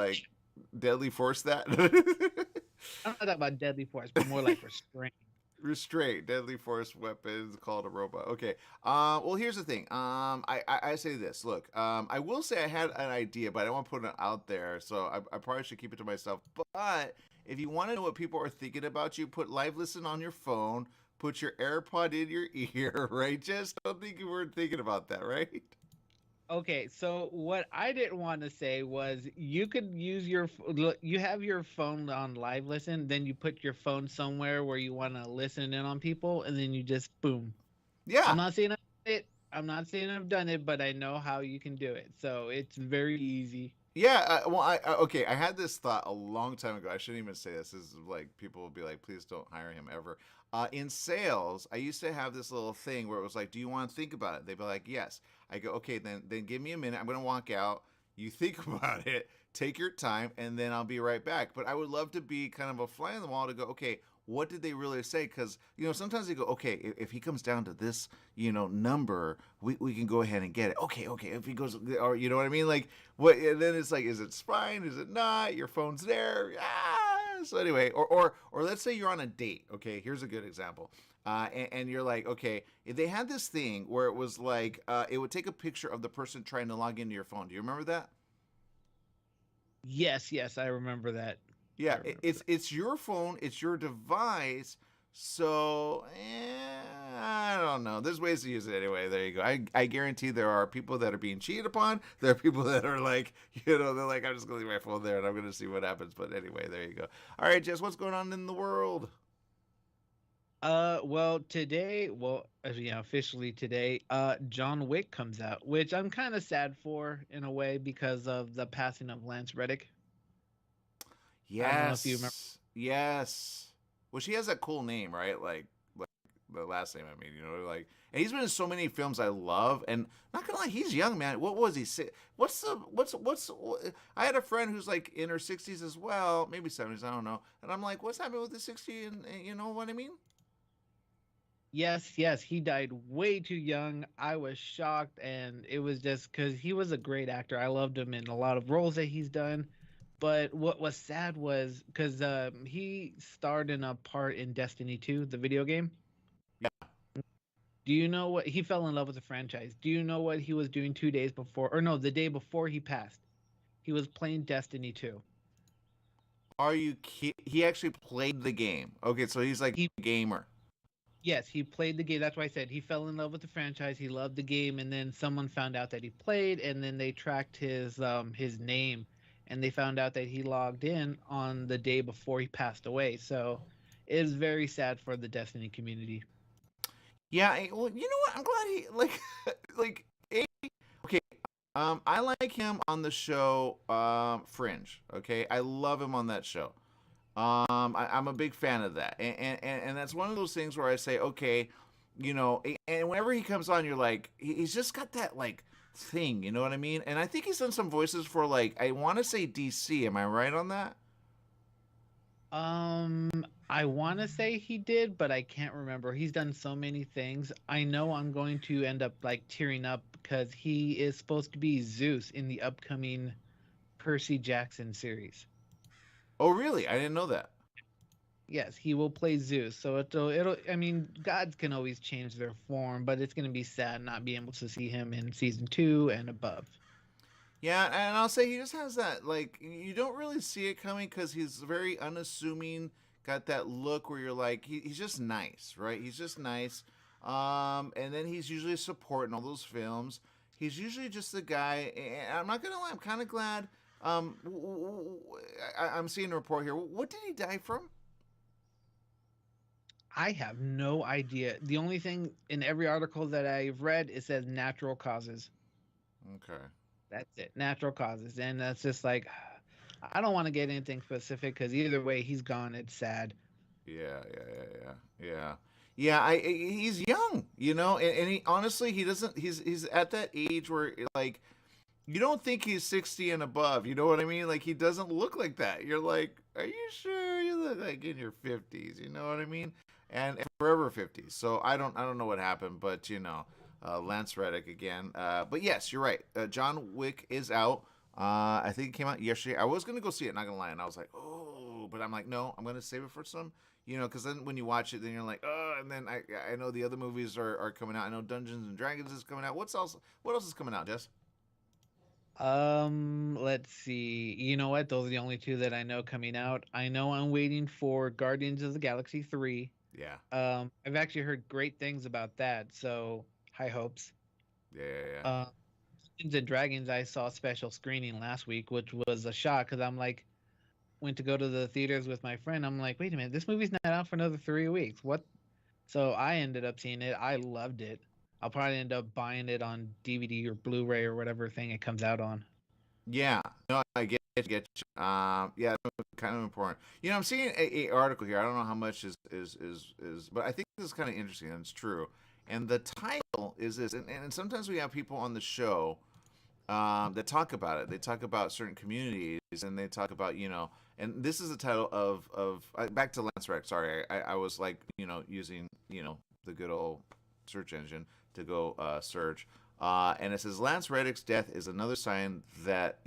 Deadly force that? I'm not talking about deadly force, but more like restraint. Restraint, deadly force weapons called a robot. Okay. Well, here's the thing. I say this. Look, I will say I had an idea, but I don't want to put it out there, so I probably should keep it to myself. But if you want to know what people are thinking about you, put live listen on your phone, put your AirPod in your ear, right? Just don't think you weren't thinking about that, right? Okay, so what I didn't want to say was you could use you have your phone on live listen, then you put your phone somewhere where you want to listen in on people, and then you just boom. I'm Yeah. not saying I've done it. I'm not saying I've done it, but I know how you can do it. So it's very easy. Yeah, well, okay. I had this thought a long time ago. I shouldn't even say this. This is like people will be like, "Please don't hire him ever." In sales, I used to have this little thing where it was like, "Do you want to think about it?" They'd be like, "Yes." I go, "Okay, then give me a minute. I'm gonna walk out. You think about it. Take your time, and then I'll be right back." But I would love to be kind of a fly on the wall to go, "Okay, what did they really say?" Because sometimes they go, "Okay, if he comes down to this, number, we can go ahead and get it." Okay. If he goes, or you know what I mean, like what? And then it's like, is it fine? Is it not? Your phone's there. So anyway, or let's say you're on a date. Okay, here's a good example. And you're like, okay, they had this thing where it was like, it would take a picture of the person trying to log into your phone. Do you remember that? Yes, I remember that. Yeah, it's your phone, it's your device. So I don't know. There's ways to use it anyway. There you go. I guarantee there are people that are being cheated upon. There are people that are like, they're like, I'm just gonna leave my phone there and I'm gonna see what happens. But anyway, there you go. All right, Jess, what's going on in the world? Well, today, officially today, John Wick comes out, which I'm kind of sad for in a way because of the passing of Lance Reddick. I don't know if you remember. Yes. Well, she has that cool name, right? Like the last name. I mean, and he's been in so many films I love. And not gonna lie, he's young, man. What was he? What's? I had a friend who's like in her 60s as well, maybe 70s. I don't know. And I'm like, what's happening with the 60? And you know what I mean? Yes, he died way too young. I was shocked, and it was just because he was a great actor. I loved him in a lot of roles that he's done. But what was sad was because he starred in a part in Destiny 2, the video game. Yeah. Do you know what he fell in love with the franchise? Do you know what he was doing 2 days before, or no, the day before he passed? He was playing Destiny 2. Are you kidding? He actually played the game. Okay, so he's like a gamer. Yes, he played the game. That's why I said he fell in love with the franchise. He loved the game, and then someone found out that he played, and then they tracked his name, and they found out that he logged in on the day before he passed away. So it is very sad for the Destiny community. Yeah, well, you know what? I'm glad he like okay. I like him on the show Fringe. Okay, I love him on that show. I'm a big fan of that, and that's one of those things where I say, okay, and whenever he comes on, you're like, he's just got that like thing, you know what I mean? And I think he's done some voices for like, I want to say DC. Am I right on that? I want to say he did, but I can't remember. He's done so many things. I know I'm going to end up like tearing up because he is supposed to be Zeus in the upcoming Percy Jackson series. Oh, really? I didn't know that. Yes, he will play Zeus. So it'll. I mean, gods can always change their form, but it's going to be sad not being able to see him in season 2 and above. Yeah, and I'll say he just has that, like, you don't really see it coming because he's very unassuming, got that look where you're like, he's just nice, right? He's just nice. And then he's usually a support in all those films. He's usually just the guy, and I'm not going to lie, I'm kind of glad. I'm seeing a report here. What did he die from? I have no idea. The only thing in every article that I've read, it says natural causes. Okay. That's it, natural causes. And that's just like, I don't want to get anything specific because either way, he's gone. It's sad. Yeah. Yeah, he's young, and he honestly, he doesn't, he's at that age where, like, you don't think he's 60 and above, you know what I mean? Like, he doesn't look like that. You're like, are you sure you look like in your 50s? You know what I mean? And forever 50s. So I don't know what happened, but Lance Reddick again. But yes, you're right. John Wick is out. I think it came out yesterday. I was gonna go see it, not gonna lie, and I was like, oh, but I'm like, no, I'm gonna save it for some, because then when you watch it, then you're like, oh, and then I know the other movies are coming out. I know Dungeons and Dragons is coming out. What's else? What else is coming out, Jess? Let's see. You know what? Those are the only two that I know coming out. I know I'm waiting for Guardians of the Galaxy 3. Yeah, I've actually heard great things about that, so high hopes. yeah. Uh, Dungeons and Dragons, I saw a special screening last week, which was a shock because I'm like, went to go to the theaters with my friend. I'm like, wait a minute, this movie's not out for another 3 weeks. What? So I ended up seeing it. I loved it. I'll probably end up buying it on DVD or Blu-ray or whatever thing it comes out on. Yeah, no, I get you. Yeah, kind of important. I'm seeing a article here. I don't know how much is, but I think this is kind of interesting and it's true. And the title is this, and sometimes we have people on the show that talk about it. They talk about certain communities, and they talk about and this is the title of back to Lance Reddick. Sorry, I was like using the good old search engine to go search. And it says Lance Reddick's death is another sign that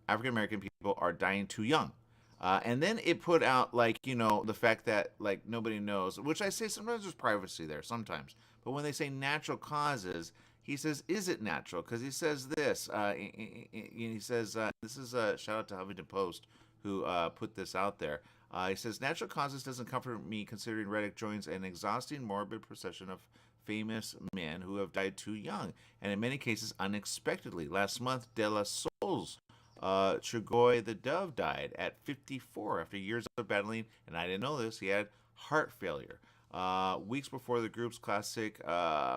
African American people are dying too young. And then it put out like the fact that like nobody knows, which I say sometimes there's privacy there sometimes, but when they say natural causes, he says, is it natural? Because he says this. He says this is a shout out to Huffington Post who put this out there. He says natural causes doesn't comfort me considering Reddick joins an exhausting morbid procession of famous men who have died too young, and in many cases unexpectedly. Last month, De La Soul's Chigoy the Dove died at 54 after years of battling, and I didn't know this, he had heart failure. Weeks before the group's classic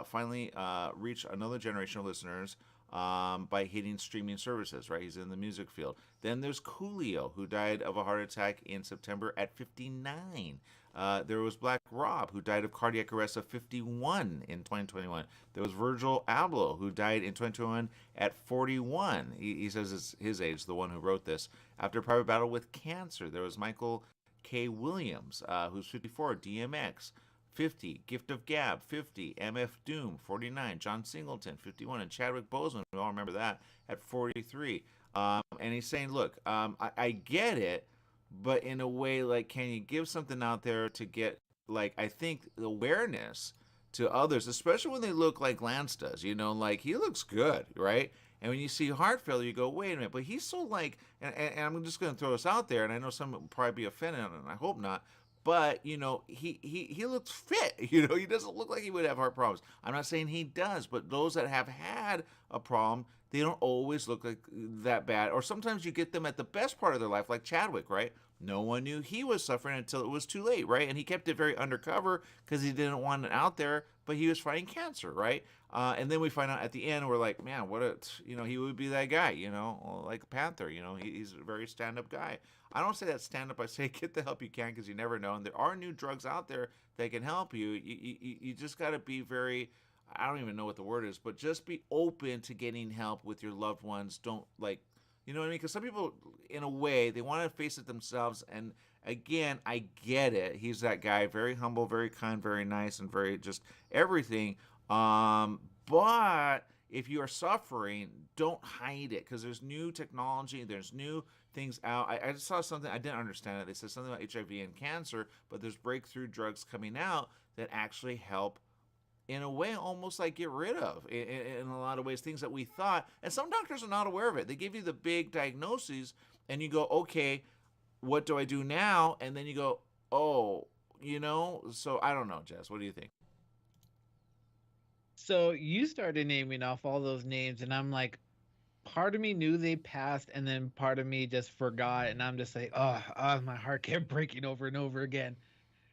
finally reached another generation of listeners by hitting streaming services, right? He's in the music field. Then there's Coolio, who died of a heart attack in September at 59. There was Black Rob, who died of cardiac arrest at 51 in 2021. There was Virgil Abloh, who died in 2021 at 41. He says it's his age, the one who wrote this, after a private battle with cancer. There was Michael K. Williams, who's 54, DMX. 50, Gift of Gab, 50, MF Doom, 49, John Singleton, 51, and Chadwick Boseman, we all remember that, at 43. And he's saying, look, I get it, but in a way, like, can you give something out there to get, like, I think awareness to others, especially when they look like Lance does, like, he looks good, right? And when you see heart failure, you go, wait a minute, but he's so like, and I'm just going to throw this out there, and I know some will probably be offended, and I hope not, but he looks fit. He doesn't look like he would have heart problems. I'm not saying he does, but those that have had a problem, they don't always look like that bad. Or sometimes you get them at the best part of their life, like Chadwick, right? No one knew he was suffering until it was too late, right? And he kept it very undercover because he didn't want it out there, but he was fighting cancer, right? And then we find out at the end, we're like, man, he would be that guy, like a Panther, he's a very stand-up guy. I don't say that stand-up, I say get the help you can because you never know. And there are new drugs out there that can help you. You just got to be very, I don't even know what the word is, but just be open to getting help with your loved ones. Don't you know what I mean? Because some people, in a way, they want to face it themselves. And again, I get it. He's that guy, very humble, very kind, very nice, and very just everything. But if you are suffering, don't hide it because there's new technology, there's new things out. I just saw something, I didn't understand it. They said something about HIV and cancer, but there's breakthrough drugs coming out that actually help, in a way, almost like get rid of, in a lot of ways, things that we thought. And some doctors are not aware of it. They give you the big diagnoses, and you go, okay, what do I do now? And then you go, oh, so I don't know, Jess. What do you think? So you started naming off all those names, and I'm like, part of me knew they passed, and then part of me just forgot, and I'm just like, my heart kept breaking over and over again.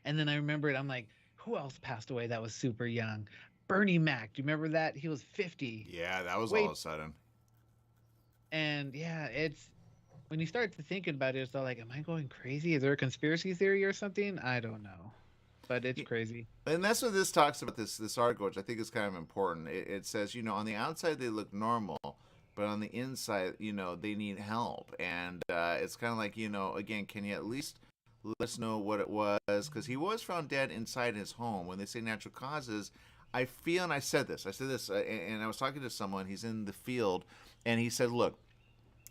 And then I remembered, I'm like, who else passed away that was super young? Bernie Mac. Do you remember that? He was 50. Yeah, that was all of a sudden. And yeah, it's when you start to thinking about it, it's all like, am I going crazy? Is there a conspiracy theory or something? I don't know. But it's crazy. And that's what this talks about, this article, which I think is kind of important. It says, on the outside they look normal, but on the inside, they need help. And it's kind of like, again, can you at least let us know what it was? Because he was found dead inside his home. When they say natural causes, I feel, and I said this, and I was talking to someone, he's in the field, and he said, look,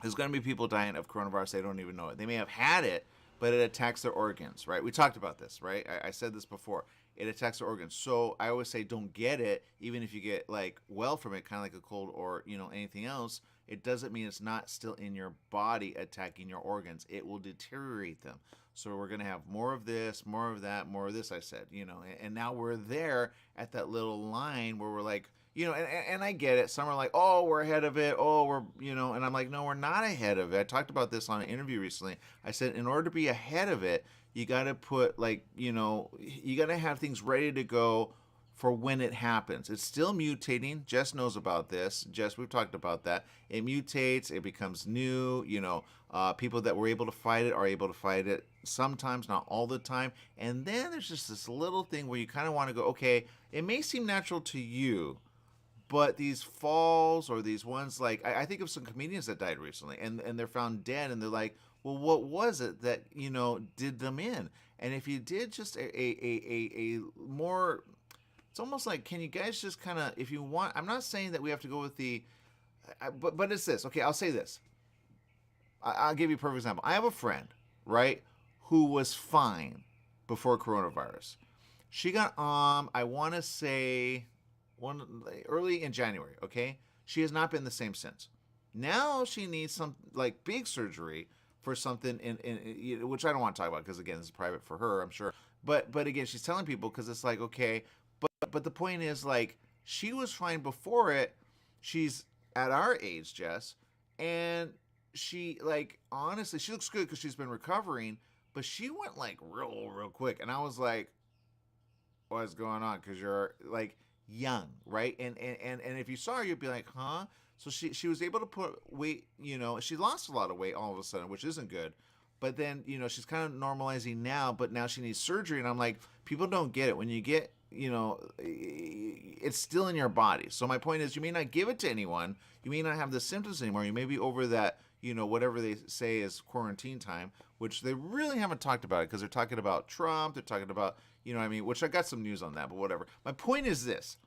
there's going to be people dying of coronavirus. They don't even know it. They may have had it, but it attacks their organs, right? We talked about this, right? I said this before. It attacks their organs. So I always say don't get it, even if you get like well from it, kind of like a cold or, you know, anything else. It doesn't mean it's not still in your body attacking your organs. It will deteriorate them. So we're going to have more of this, more of that, more of this, I said, you know, and now we're there at that little line where we're like, you know, and I get it. Some are like, oh, we're ahead of it. Oh, we're, you know, and I'm like, no, we're not ahead of it. I talked about this on an interview recently. I said, in order to be ahead of it, you got to put like, you know, you got to have things ready to go for when it happens. It's still mutating. Jess knows about this. Jess, we've talked about that. It mutates. It becomes new. You know, people that were able to fight it are able to fight it sometimes, not all the time. And then there's just this little thing where you kind of want to go, okay, it may seem natural to you, but these falls or these ones, like I think of some comedians that died recently and they're found dead and they're like, well, what was it that, you know, did them in? And if you did just a more, it's almost like, can you guys just kind of, if you want, I'm not saying that we have to go with the, but it's this. Okay, I'll say this. I'll give you a perfect example. I have a friend, right, who was fine before coronavirus. She got, I want to say, early in January, okay? She has not been the same since. Now she needs some like big surgery for something in which I don't want to talk about because again, this is private for her, I'm sure. But again, she's telling people because it's like, okay, but the point is like she was fine before it. She's at our age, Jess, and she like honestly, she looks good because she's been recovering, but she went like real quick, and I was like, what's going on? Because you're like young, right? And if you saw her, you'd be like, huh? So she was able to put weight, you know, she lost a lot of weight all of a sudden, which isn't good. But then, you know, she's kind of normalizing now, but now she needs surgery. And I'm like, people don't get it. When you get, you know, it's still in your body. So my point is, you may not give it to anyone. You may not have the symptoms anymore. You may be over that, you know, whatever they say is quarantine time, which they really haven't talked about it because they're talking about Trump. They're talking about, you know what I mean, which I got some news on that, but whatever. My point is this.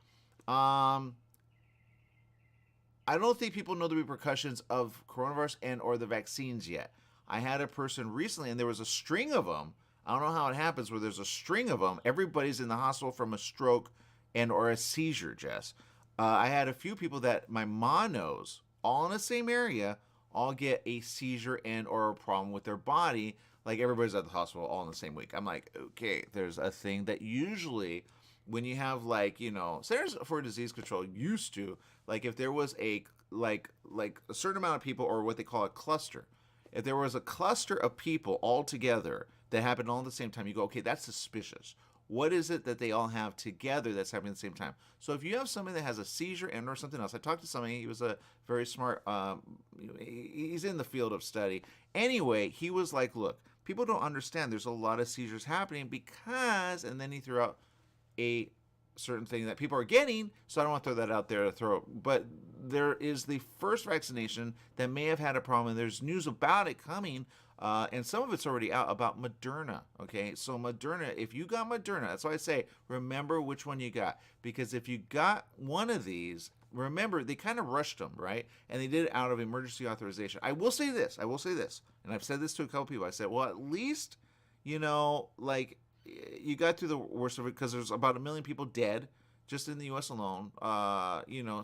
I don't think people know the repercussions of coronavirus and or the vaccines yet. I had a person recently, and there was a string of them. I don't know how it happens where there's a string of them. Everybody's in the hospital from a stroke and or a seizure, Jess. I had a few people that my mom knows, all in the same area, all get a seizure and or a problem with their body. Like everybody's at the hospital all in the same week. I'm like, okay, there's a thing that usually when you have like, you know, Centers for Disease Control used to, like if there was a like a certain amount of people or what they call a cluster, if there was a cluster of people all together that happened all at the same time, you go, okay, that's suspicious. What is it that they all have together that's happening at the same time? So if you have somebody that has a seizure and or something else, I talked to somebody, he was a very smart, he's in the field of study. Anyway, he was like, look, people don't understand there's a lot of seizures happening because, and then he threw out a certain thing that people are getting, so I don't want to throw that out there to throw, but there is the first vaccination that may have had a problem, and there's news about it coming, and some of it's already out about Moderna, okay? So Moderna, if you got Moderna, that's why I say, remember which one you got, because if you got one of these, remember, they kind of rushed them, right? And they did it out of emergency authorization. I will say this, and I've said this to a couple people, I said, well, at least, you know, like, you got through the worst of it because there's about 1 million people dead just in the U.S. alone,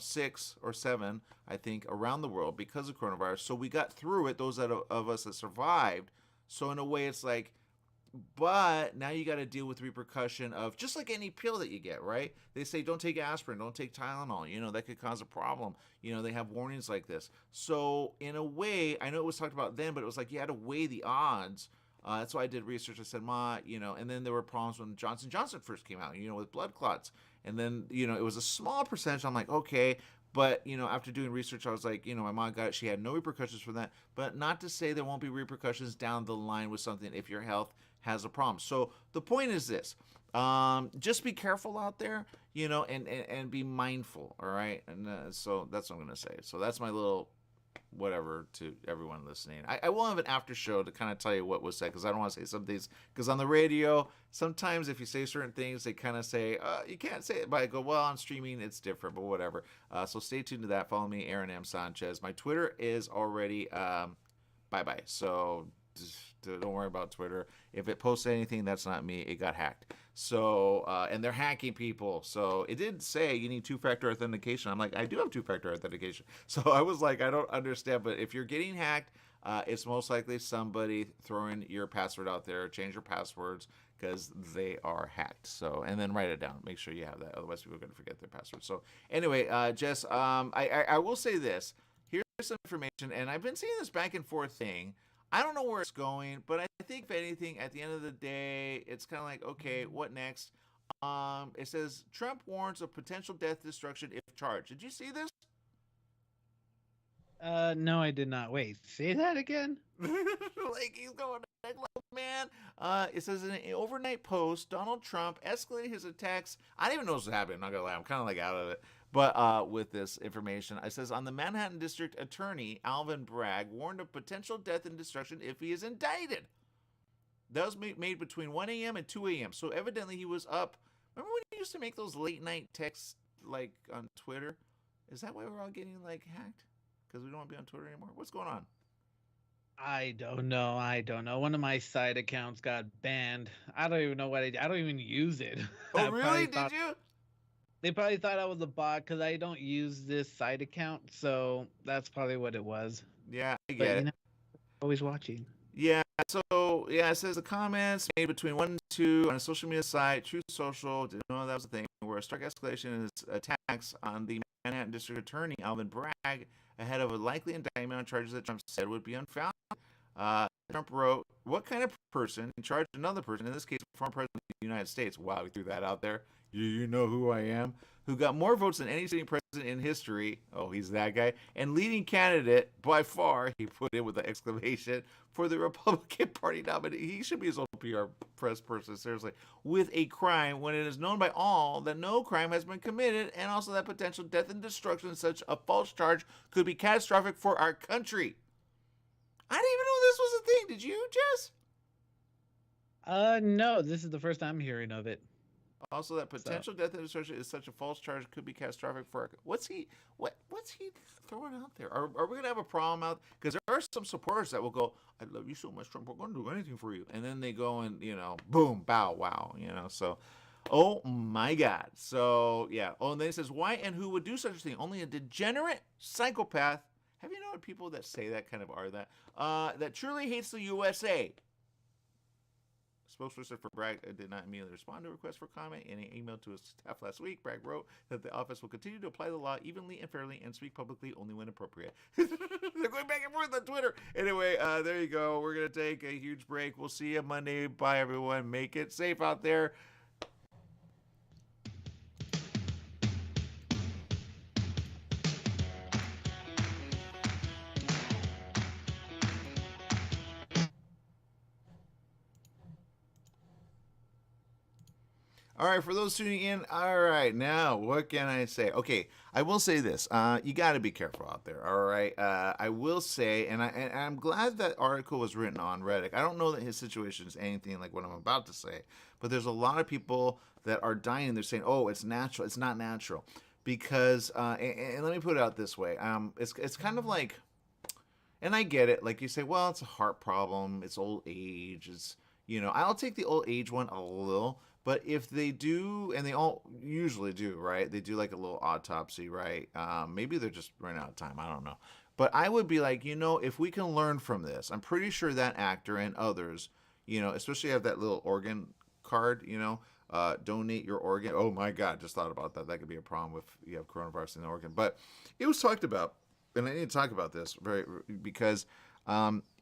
6 or 7, I think, around the world because of coronavirus. So we got through it, those of us that survived. So in a way, it's like, but now you got to deal with the repercussion of just like any pill that you get, right? They say don't take aspirin, don't take Tylenol, you know, that could cause a problem. You know, they have warnings like this. So in a way, I know it was talked about then, but it was like you had to weigh the odds. That's why I did research. I said, you know, and then there were problems when Johnson & Johnson first came out, you know, with blood clots. And then, you know, it was a small percentage. I'm like, okay. But, you know, after doing research, I was like, you know, my mom got it. She had no repercussions from that. But not to say there won't be repercussions down the line with something if your health has a problem. So the point is this. Just be careful out there, you know, and be mindful, all right? And so that's what I'm going to say. So that's my little whatever to everyone listening. I will have an after show to kind of tell you what was said, because I don't want to say some things, because on the radio sometimes if you say certain things they kind of say you can't say it, but I go, well, on streaming it's different, but whatever. So stay tuned to that. Follow me, Aaron M. Sanchez. My Twitter is already bye-bye, so don't worry about Twitter. If it posts anything, that's not me. It got hacked. So, and they're hacking people. So it did say you need two-factor authentication. I'm like, I do have two-factor authentication. So I was like, I don't understand. But if you're getting hacked, it's most likely somebody throwing your password out there. Change your passwords because they are hacked. So, and then write it down. Make sure you have that. Otherwise, people are going to forget their password. So anyway, Jess, I will say this. Here's some information. And I've been seeing this back and forth thing. I don't know where it's going, but I think if anything, at the end of the day, it's kind of like, okay, what next? It says Trump warns of potential death destruction if charged. Did you see this? No, I did not. Wait, say that again? Like he's going next level, man. It says in an overnight post, Donald Trump escalated his attacks. I didn't even know this was happening. I'm not gonna lie, I'm kind of like out of it. But with this information, it says on the Manhattan District Attorney Alvin Bragg warned of potential death and destruction if he is indicted. That was made between 1 a.m. and 2 a.m. So evidently he was up. Remember when he used to make those late night texts like on Twitter? Is that why we're all getting like hacked? Because we don't want to be on Twitter anymore? What's going on? I don't know. I don't know. One of my side accounts got banned. I don't even know what I don't even use it. Oh, really? Did you? They probably thought I was a bot because I don't use this side account. So that's probably what it was. Yeah, I But get you it. know, always watching. Yeah, so yeah, it says the comments made between 1 and 2 on a social media site, Truth Social, didn't know that was a thing, where a stark escalation in his attacks on the Manhattan District Attorney Alvin Bragg ahead of a likely indictment on charges that Trump said would be unfounded. Trump wrote, "What kind of person can charge another person, in this case, former president of the United States?" Wow, we threw that out there. You know who I am? Who got more votes than any sitting president in history. Oh, he's that guy. And leading candidate by far, he put in with an exclamation, for the Republican Party nominee. He should be his own PR press person, seriously. With a crime when it is known by all that no crime has been committed, and also that potential death and destruction in such a false charge could be catastrophic for our country. I didn't even know this was a thing. Did you, Jess? No, this is the first time hearing of it. Also, that potential death and destruction is such a false charge could be catastrophic for our. What's he throwing out there? Are we gonna have a problem out? Because there are some supporters that will go, "I love you so much, Trump. We're gonna do anything for you," and then they go and boom, bow, wow, So, oh my God. So yeah. Oh, and then it says, "Why and who would do such a thing? Only a degenerate psychopath." Have you known people that say that kind of are that that truly hates the USA? Spokesperson for Bragg did not immediately respond to a request for comment. In an email to his staff last week, Bragg wrote that the office will continue to apply the law evenly and fairly and speak publicly only when appropriate. They're going back and forth on Twitter. Anyway, there you go. We're going to take a huge break. We'll see you Monday. Bye, everyone. Make it safe out there. All right, for those tuning in, all right, now what can I say? Okay, I will say this: you got to be careful out there. All right, I will say, and I'm glad that article was written on Reddit. I don't know that his situation is anything like what I'm about to say, but there's a lot of people that are dying. They're saying, "Oh, it's natural." It's not natural, because and let me put it out this way: it's kind of like, and I get it. Like you say, well, it's a heart problem. It's old age. It's I'll take the old age one a little. But if they do, and they all usually do, right? They do like a little autopsy, right? Maybe they're just running out of time. I don't know. But I would be like, if we can learn from this, I'm pretty sure that actor and others, especially have that little organ card, donate your organ. Oh my God, just thought about that. That could be a problem if you have coronavirus in the organ. But it was talked about, and I need to talk about this because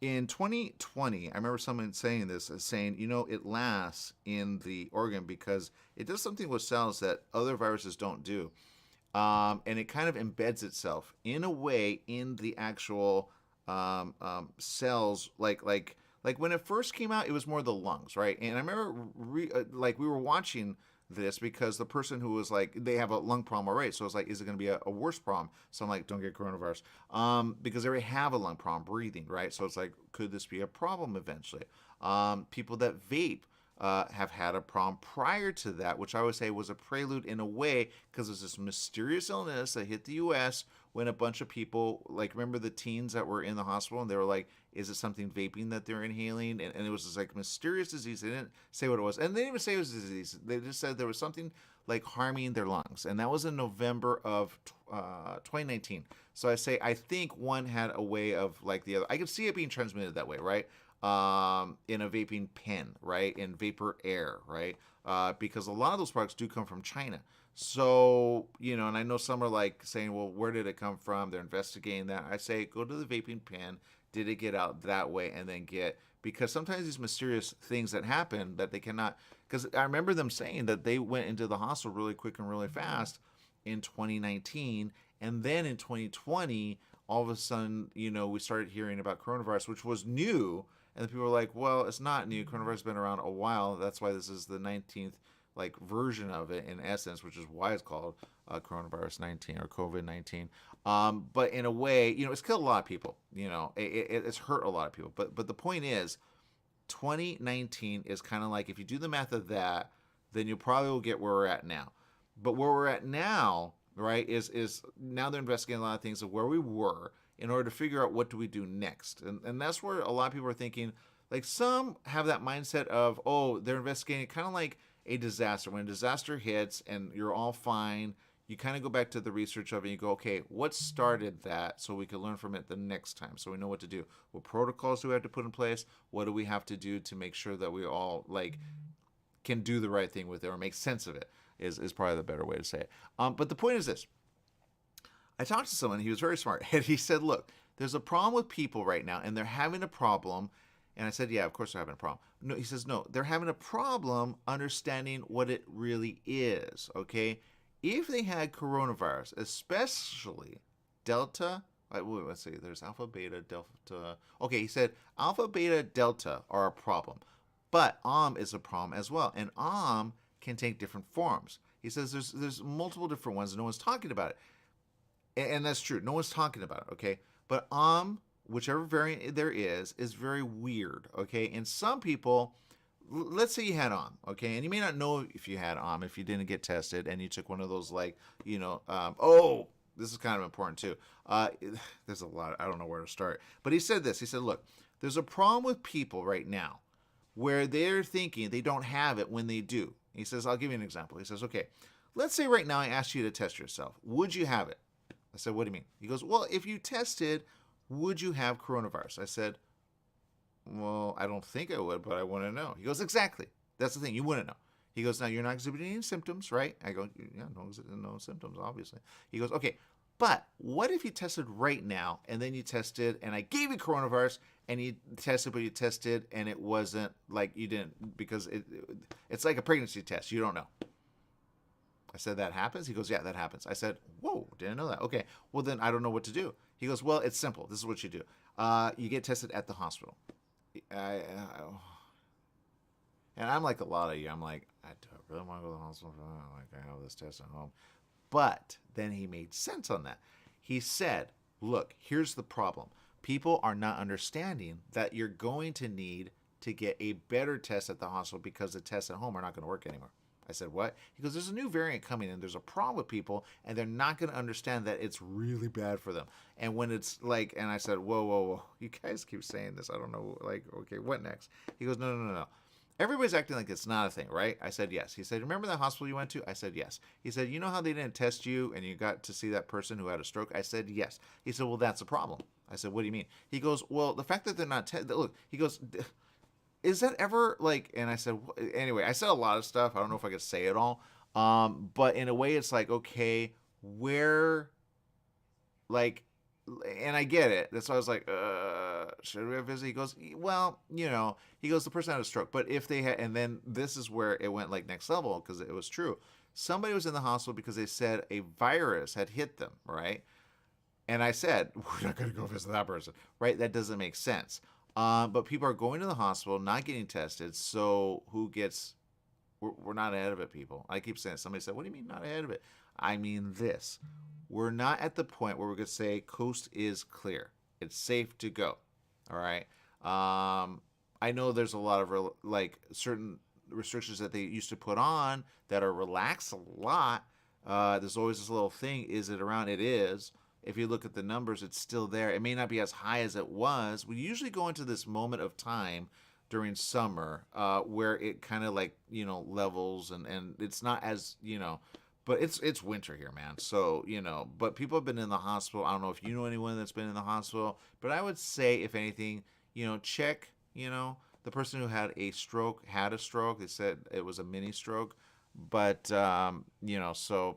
in 2020, I remember someone saying this, saying, it lasts in the organ because it does something with cells that other viruses don't do. And it kind of embeds itself in a way in the actual cells, like when it first came out, it was more the lungs, right? And I remember we were watching this because the person who was like, they have a lung problem already. So it's like, is it going to be a worse problem? So I'm like, don't get coronavirus. Because they already have a lung problem, breathing, right? So it's like, could this be a problem eventually? People that vape have had a problem prior to that, which I would say was a prelude in a way, because there's this mysterious illness that hit the U.S. when a bunch of people, like, remember the teens that were in the hospital and they were like, is it something vaping that they're inhaling? And it was this like mysterious disease. They didn't say what it was. And they didn't even say it was a disease. They just said there was something like harming their lungs. And that was in November of 2019. So I think one had a way of like the other. I could see it being transmitted that way, right? In a vaping pen, right? In vapor air, right? Because a lot of those products do come from China. So, and I know some are like saying, well, where did it come from? They're investigating that. I say, go to the vaping pen. Did it get out that way? And then because sometimes these mysterious things that happen that they cannot, because I remember them saying that they went into the hospital really quick and really fast in 2019. And then in 2020, all of a sudden, we started hearing about coronavirus, which was new. And the people were like, well, it's not new. Coronavirus has been around a while. That's why this is the 19th version of it in essence, which is why it's called coronavirus 19 or COVID-19. But in a way, it's killed a lot of people. It's hurt a lot of people. But the point is, 2019 is kind of like, if you do the math of that, then you probably will get where we're at now. But where we're at now, right, is now they're investigating a lot of things of where we were in order to figure out what do we do next. And that's where a lot of people are thinking, like, some have that mindset of, oh, they're investigating kind of like a disaster. When a disaster hits and you're all fine, you kind of go back to the research of it and you go, okay, what started that so we can learn from it the next time so we know what to do. What protocols do we have to put in place? What do we have to do to make sure that we all, can do the right thing with it or make sense of it is probably the better way to say it. But the point is this. I talked to someone, he was very smart, and he said, look, there's a problem with people right now, and they're having a problem. And I said, yeah, of course they're having a problem. No, he says, no, they're having a problem understanding what it really is, okay? If they had coronavirus, especially Delta, let's see, there's Alpha, Beta, Delta. Okay, he said Alpha, Beta, Delta are a problem, but is a problem as well. And can take different forms. He says there's multiple different ones, and no one's talking about it. And that's true. No one's talking about it, okay? But whichever variant there is very weird, okay? And some people, let's say you had okay? And you may not know if you had if you didn't get tested and you took one of those this is kind of important too. There's a lot. I don't know where to start. But he said this. He said, look, there's a problem with people right now where they're thinking they don't have it when they do. He says, I'll give you an example. He says, okay, let's say right now I asked you to test yourself. Would you have it? I said, what do you mean? He goes, well, if you tested, would you have coronavirus? I said, well, I don't think I would, but I want to know. He goes, exactly. That's the thing. You wouldn't know. He goes, now you're not exhibiting any symptoms, right? I go, yeah, no symptoms, obviously. He goes, okay, but what if you tested right now and then you tested and I gave you coronavirus and you tested, but you tested and it wasn't like you didn't, because it's like a pregnancy test. You don't know. I said, that happens? He goes, yeah, that happens. I said, whoa, didn't know that. Okay, well, then I don't know what to do. He goes, well, it's simple. This is what you do. You get tested at the hospital. And I'm like a lot of you. I'm like, I really want to go to the hospital. I have this test at home. But then he made sense on that. He said, look, here's the problem. People are not understanding that you're going to need to get a better test at the hospital because the tests at home are not going to work anymore. I said, what? He goes, there's a new variant coming in. There's a problem with people, and they're not going to understand that it's really bad for them. And when it's like, and I said, whoa. You guys keep saying this. I don't know, okay, what next? He goes, no. Everybody's acting like it's not a thing, right? I said, yes. He said, remember that hospital you went to? I said, yes. He said, you know how they didn't test you and you got to see that person who had a stroke? I said, yes. He said, well, that's a problem. I said, what do you mean? He goes, well, the fact that they're not, look, he goes, is that ever and I said, anyway, I said a lot of stuff. I don't know if I could say it all. But in a way it's like, okay, where, and I get it. That's why I was like, should we have visit? He goes, well, he goes, the person had a stroke, but if they had, and then this is where it went next level, because it was true. Somebody was in the hospital because they said a virus had hit them, right? And I said, we're not going to go visit that person, right? That doesn't make sense. But people are going to the hospital, not getting tested. So who gets We're not ahead of it, people. I keep saying it. Somebody said, what do you mean not ahead of it? I mean this. We're not at the point where we're going to say coast is clear. It's safe to go. All right. I know there's a lot of certain restrictions that they used to put on that are relaxed a lot. There's always this little thing. Is it around? It is. If you look at the numbers, it's still there. It may not be as high as it was. We usually go into this moment of time during summer where it kind of levels and it's not as, but it's winter here, man. So, but people have been in the hospital. I don't know if you know anyone that's been in the hospital, but I would say, if anything, check, the person who had a stroke. They said it was a mini stroke, but, so,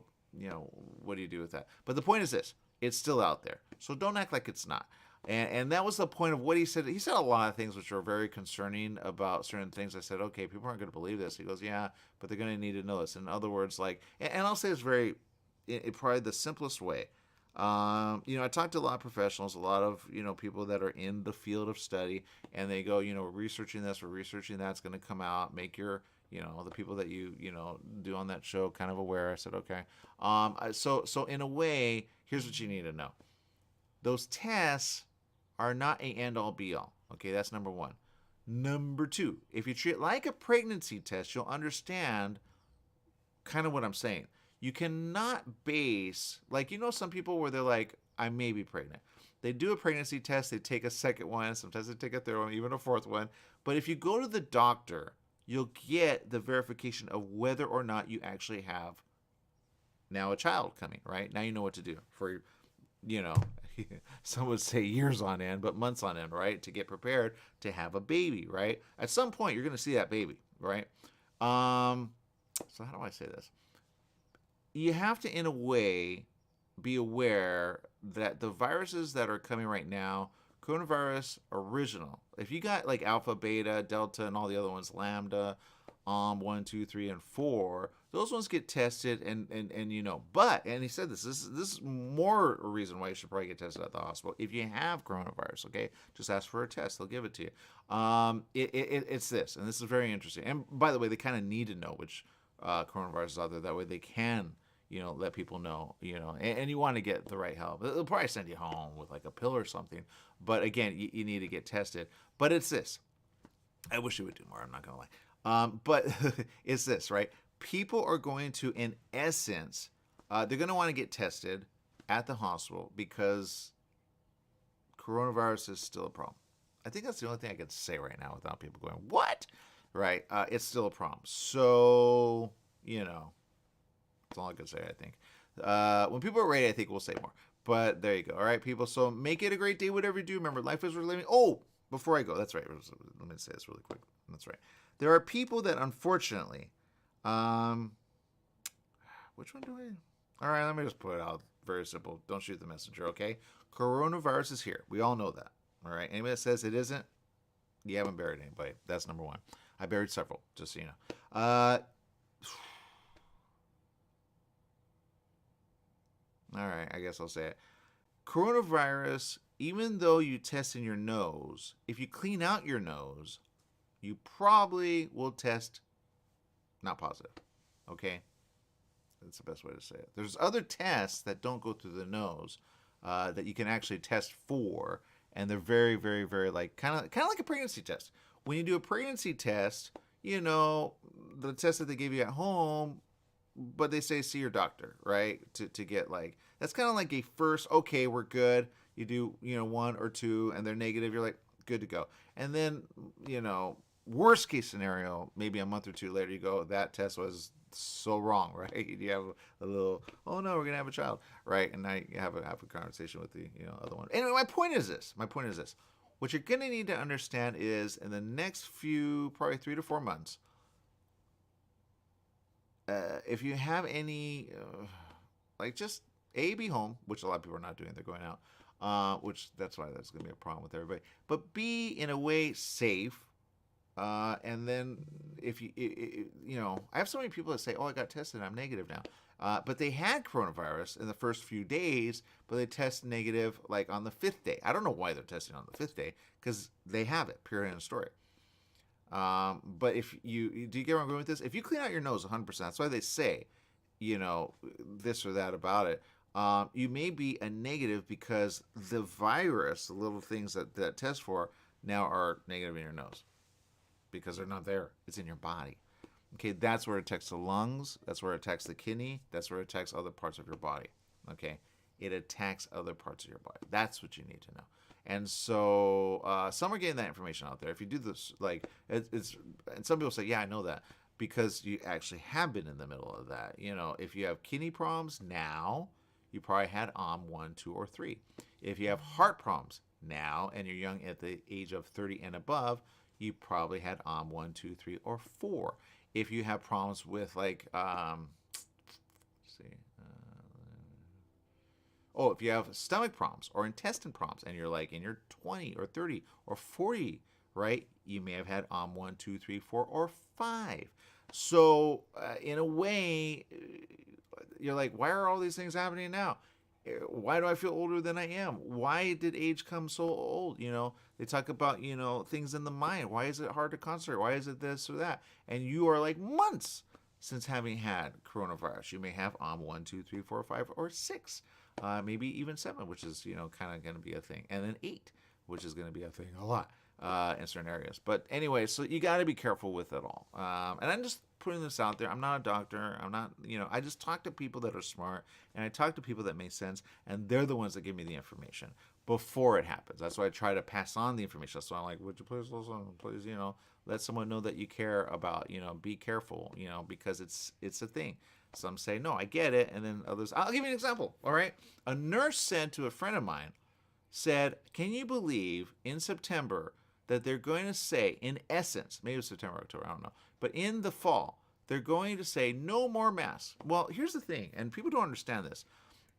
what do you do with that? But the point is this, it's still out there. So don't act like it's not. And that was the point of what he said. He said a lot of things which were very concerning about certain things. I said, okay, people aren't going to believe this. He goes, yeah, but they're going to need to know this. In other words, and I'll say it's probably the simplest way. I talked to a lot of professionals, a lot of, people that are in the field of study, and they go, we're researching this, we're researching that. It's going to come out, make your, the people that you do on that show kind of aware. I said, okay. So in a way, here's what you need to know. Those tests are not a end-all be-all. Okay, that's number one. Number two, if you treat it like a pregnancy test, you'll understand kind of what I'm saying. You cannot base, some people where they're like, I may be pregnant. They do a pregnancy test, they take a second one, sometimes they take a third one, even a fourth one. But if you go to the doctor, you'll get the verification of whether or not you actually have now a child coming, right? Now you know what to do for, some would say years on end, but months on end, right? To get prepared to have a baby, right? At some point, you're going to see that baby, right? So how do I say this? You have to, in a way, be aware that the viruses that are coming right now, coronavirus original, if you got like alpha, beta, delta, and all the other ones, lambda, 1, 2, 3, and 4, those ones get tested and but, and he said this is more a reason why you should probably get tested at the hospital. If you have coronavirus, okay, just ask for a test, they'll give it to you. It's this, and this is very interesting. And by the way, they kind of need to know which coronavirus is out there, that way they can let people know, and you want to get the right help. They'll probably send you home with like a pill or something, but again, you need to get tested. But it's this, I wish it would do more, I'm not gonna lie. But it's this, right? People are going to, in essence, they're going to want to get tested at the hospital because coronavirus is still a problem. I think that's the only thing I can say right now without people going, what? Right? It's still a problem. So, that's all I can say, I think. When people are ready, I think we'll say more. But there you go. All right, people. So make it a great day, whatever you do. Remember, life is worth living. Oh, before I go, that's right. Let me say this really quick. That's right. There are people that, unfortunately, which one do I? All right, let me just put it out. Very simple. Don't shoot the messenger, okay? Coronavirus is here. We all know that. All right. Anybody that says it isn't, you haven't buried anybody. That's number one. I buried several, just so you know. All right, I guess I'll say it. Coronavirus, even though you test in your nose, if you clean out your nose, you probably will test not positive. Okay? That's the best way to say it. There's other tests that don't go through the nose that you can actually test for, and they're very, very, very kind of like a pregnancy test. When you do a pregnancy test, the test that they give you at home, but they say see your doctor, right? To get that's kind of like a first, okay, we're good. You do, 1 or 2 and they're negative, you're like, good to go. And then, worst case scenario, maybe a month or 2 later, you go, that test was so wrong, right? You have a little, oh no, we're going to have a child, right? And now you have a conversation with the, other one. Anyway, my point is this. What you're going to need to understand is in the next few, probably 3 to 4 months, if you have any, just be home, which a lot of people are not doing, they're going out, which that's why that's going to be a problem with everybody. But be in a way safe, and then if I have so many people that say, "Oh, I got tested, I'm negative now," but they had coronavirus in the first few days, but they test negative on the 5th day. I don't know why they're testing on the 5th day because they have it. Period. End of story. But if you do you get where I'm going with this? If you clean out your nose 100%, that's why they say, this or that about it. You may be a negative because the virus, the little things that test for, now are negative in your nose because they're not there. It's in your body. Okay, that's where it attacks the lungs. That's where it attacks the kidney. That's where it attacks other parts of your body. Okay, it attacks other parts of your body. That's what you need to know. And so some are getting that information out there. If you do this, like it's, and some people say, yeah, I know that because you actually have been in the middle of that. If you have kidney problems now, you probably had 1, 2, or 3. If you have heart problems now and you're young at the age of 30 and above, you probably had 1, 2, 3, or 4. If you have problems with if you have stomach problems or intestine problems and you're like in your 20 or 30 or 40, right, you may have had 1, 2, 3, 4, or 5. So in a way, you're like, why are all these things happening now? Why do I feel older than I am? Why did age come so old? They talk about, things in the mind. Why is it hard to concentrate? Why is it this or that? And you are like months since having had coronavirus. You may have 1, 2, 3, 4, 5, or 6, maybe even 7, which is, kind of going to be a thing. And then 8, which is going to be a thing a lot in certain areas. But anyway, so you got to be careful with it all. And I'm just putting this out there. I'm not a doctor. I'm not, I just talk to people that are smart, and I talk to people that make sense, and they're the ones that give me the information before it happens. That's why I try to pass on the information. So I'm like, would you please listen? Please, let someone know that you care about, be careful, because it's a thing. Some say, no, I get it. And then others, I'll give you an example. All right. A nurse said to a friend of mine, can you believe in September that they're going to say, in essence, maybe it's September, October, I don't know, but in the fall, they're going to say no more masks. Well, here's the thing, and people don't understand this.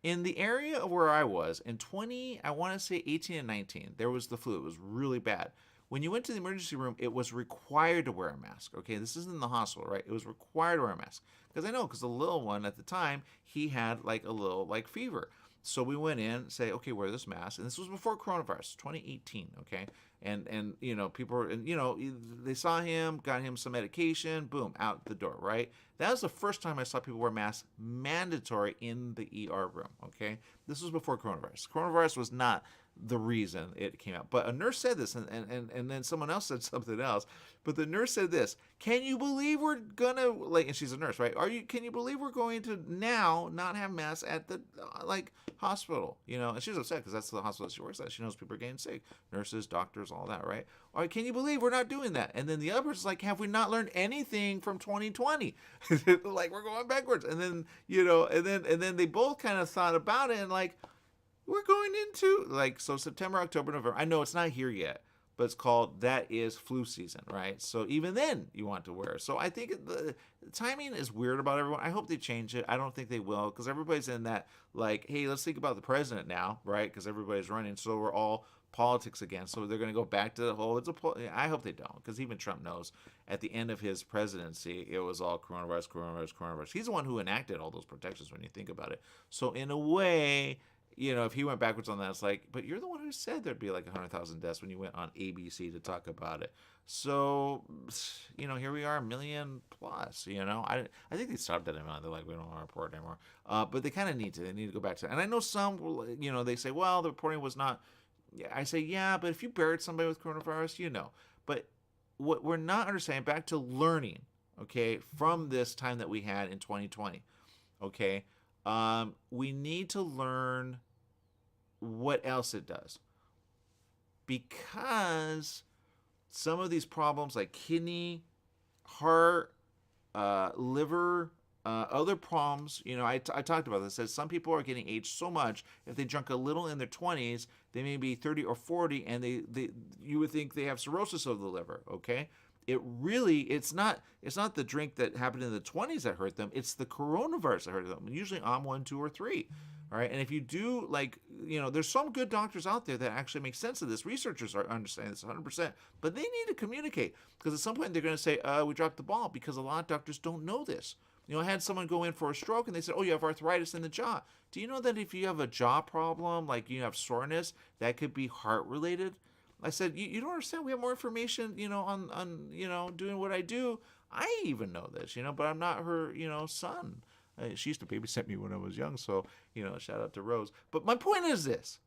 In the area of where I was, in 18 and 19, there was the flu. It was really bad. When you went to the emergency room, it was required to wear a mask. Okay, this isn't in the hospital, right? It was required to wear a mask. Because I know, because the little one at the time, he had like a little fever. So we went in, say, okay, wear this mask. And this was before coronavirus, 2018, okay? And people were, they saw him, got him some medication, boom, out the door, right? That was the first time I saw people wear masks mandatory in the ER room, okay? This was before coronavirus. Coronavirus was not the reason it came out. But a nurse said this, and then someone else said something else. But the nurse said this, can you believe we're gonna, and she's a nurse, right? Can you believe we're going to now not have masks at the, hospital, and she's upset because that's the hospital she works at. She knows people are getting sick, nurses, doctors, all that, right? All right, can you believe we're not doing that? And then the other person's like, have we not learned anything from 2020? Like, we're going backwards. And then, and then they both kind of thought about it and we're going into so September, October, November. I know it's not here yet, but it's called, that is flu season, right? So even then you want to wear. So I think the timing is weird about everyone. I hope they change it. I don't think they will, because everybody's in that hey, let's think about the president now, right? Because everybody's running. So we're all politics again. So they're going to go back to the whole, I hope they don't, because even Trump knows at the end of his presidency, it was all coronavirus. He's the one who enacted all those protections when you think about it. So in a way, if he went backwards on that, it's but you're the one who said there'd be 100,000 deaths when you went on ABC to talk about it. So, here we are, 1 million plus, I think they stopped at a million. They're like, we don't want to report anymore. But they kind of need to. They need to go back to it. And I know some, they say, well, the reporting was not. I say, yeah, but if you buried somebody with coronavirus, But what we're not understanding, back to learning, okay, from this time that we had in 2020, okay, we need to learn what else it does, because some of these problems like kidney, heart, liver, other problems, I talked about this. It says some people are getting aged so much, if they drunk a little in their 20s, they may be 30 or 40, and you would think they have cirrhosis of the liver, okay? It's not the drink that happened in the 20s that hurt them. It's the coronavirus that hurt them. Usually on 1, 2, or 3. All right. And if you do there's some good doctors out there that actually make sense of this. Researchers are understanding this 100%, but they need to communicate, because at some point they're going to say, we dropped the ball, because a lot of doctors don't know this. I had someone go in for a stroke and they said, oh, you have arthritis in the jaw. Do you know that if you have a jaw problem, like you have soreness, that could be heart related? I said, you don't understand. We have more information, on doing what I do. I even know this, but I'm not her, son. She used to babysit me when I was young, so, shout out to Rose. But my point is this.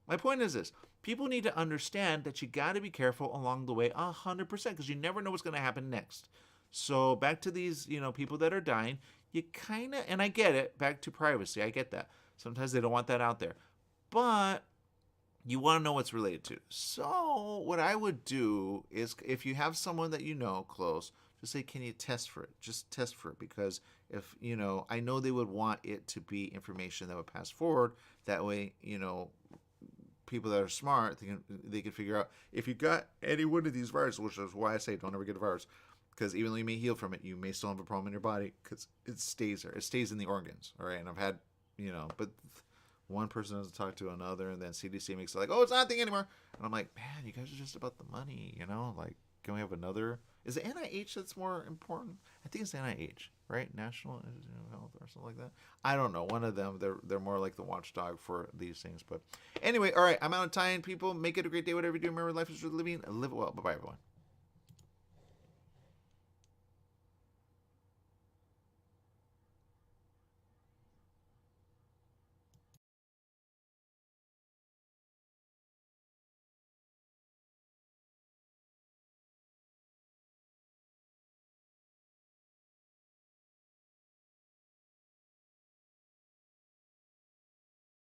People need to understand that you got to be careful along the way 100%, because you never know what's going to happen next. So back to these, people that are dying, you kind of, and I get it, back to privacy. I get that. Sometimes they don't want that out there. But you want to know what's related to. So what I would do is, if you have someone that close, just say, can you test for it? Just test for it, because if, I know they would want it to be information that would pass forward. That way, people that are smart, they can figure out if you got any one of these viruses, which is why I say don't ever get a virus, because even though you may heal from it, you may still have a problem in your body because it stays there. It stays in the organs, all right? And I've had, but one person doesn't talk to another, and then CDC makes it like, oh, it's not a thing anymore. And I'm like, man, you guys are just about the money, like, can we have another? Is it NIH that's more important? I think it's NIH, right? National Institute of Health or something like that. I don't know. One of them, they're more like the watchdog for these things. But anyway, all right, I'm out of time, people. Make it a great day, whatever you do. Remember, life is worth living. Live it well. Bye-bye, everyone.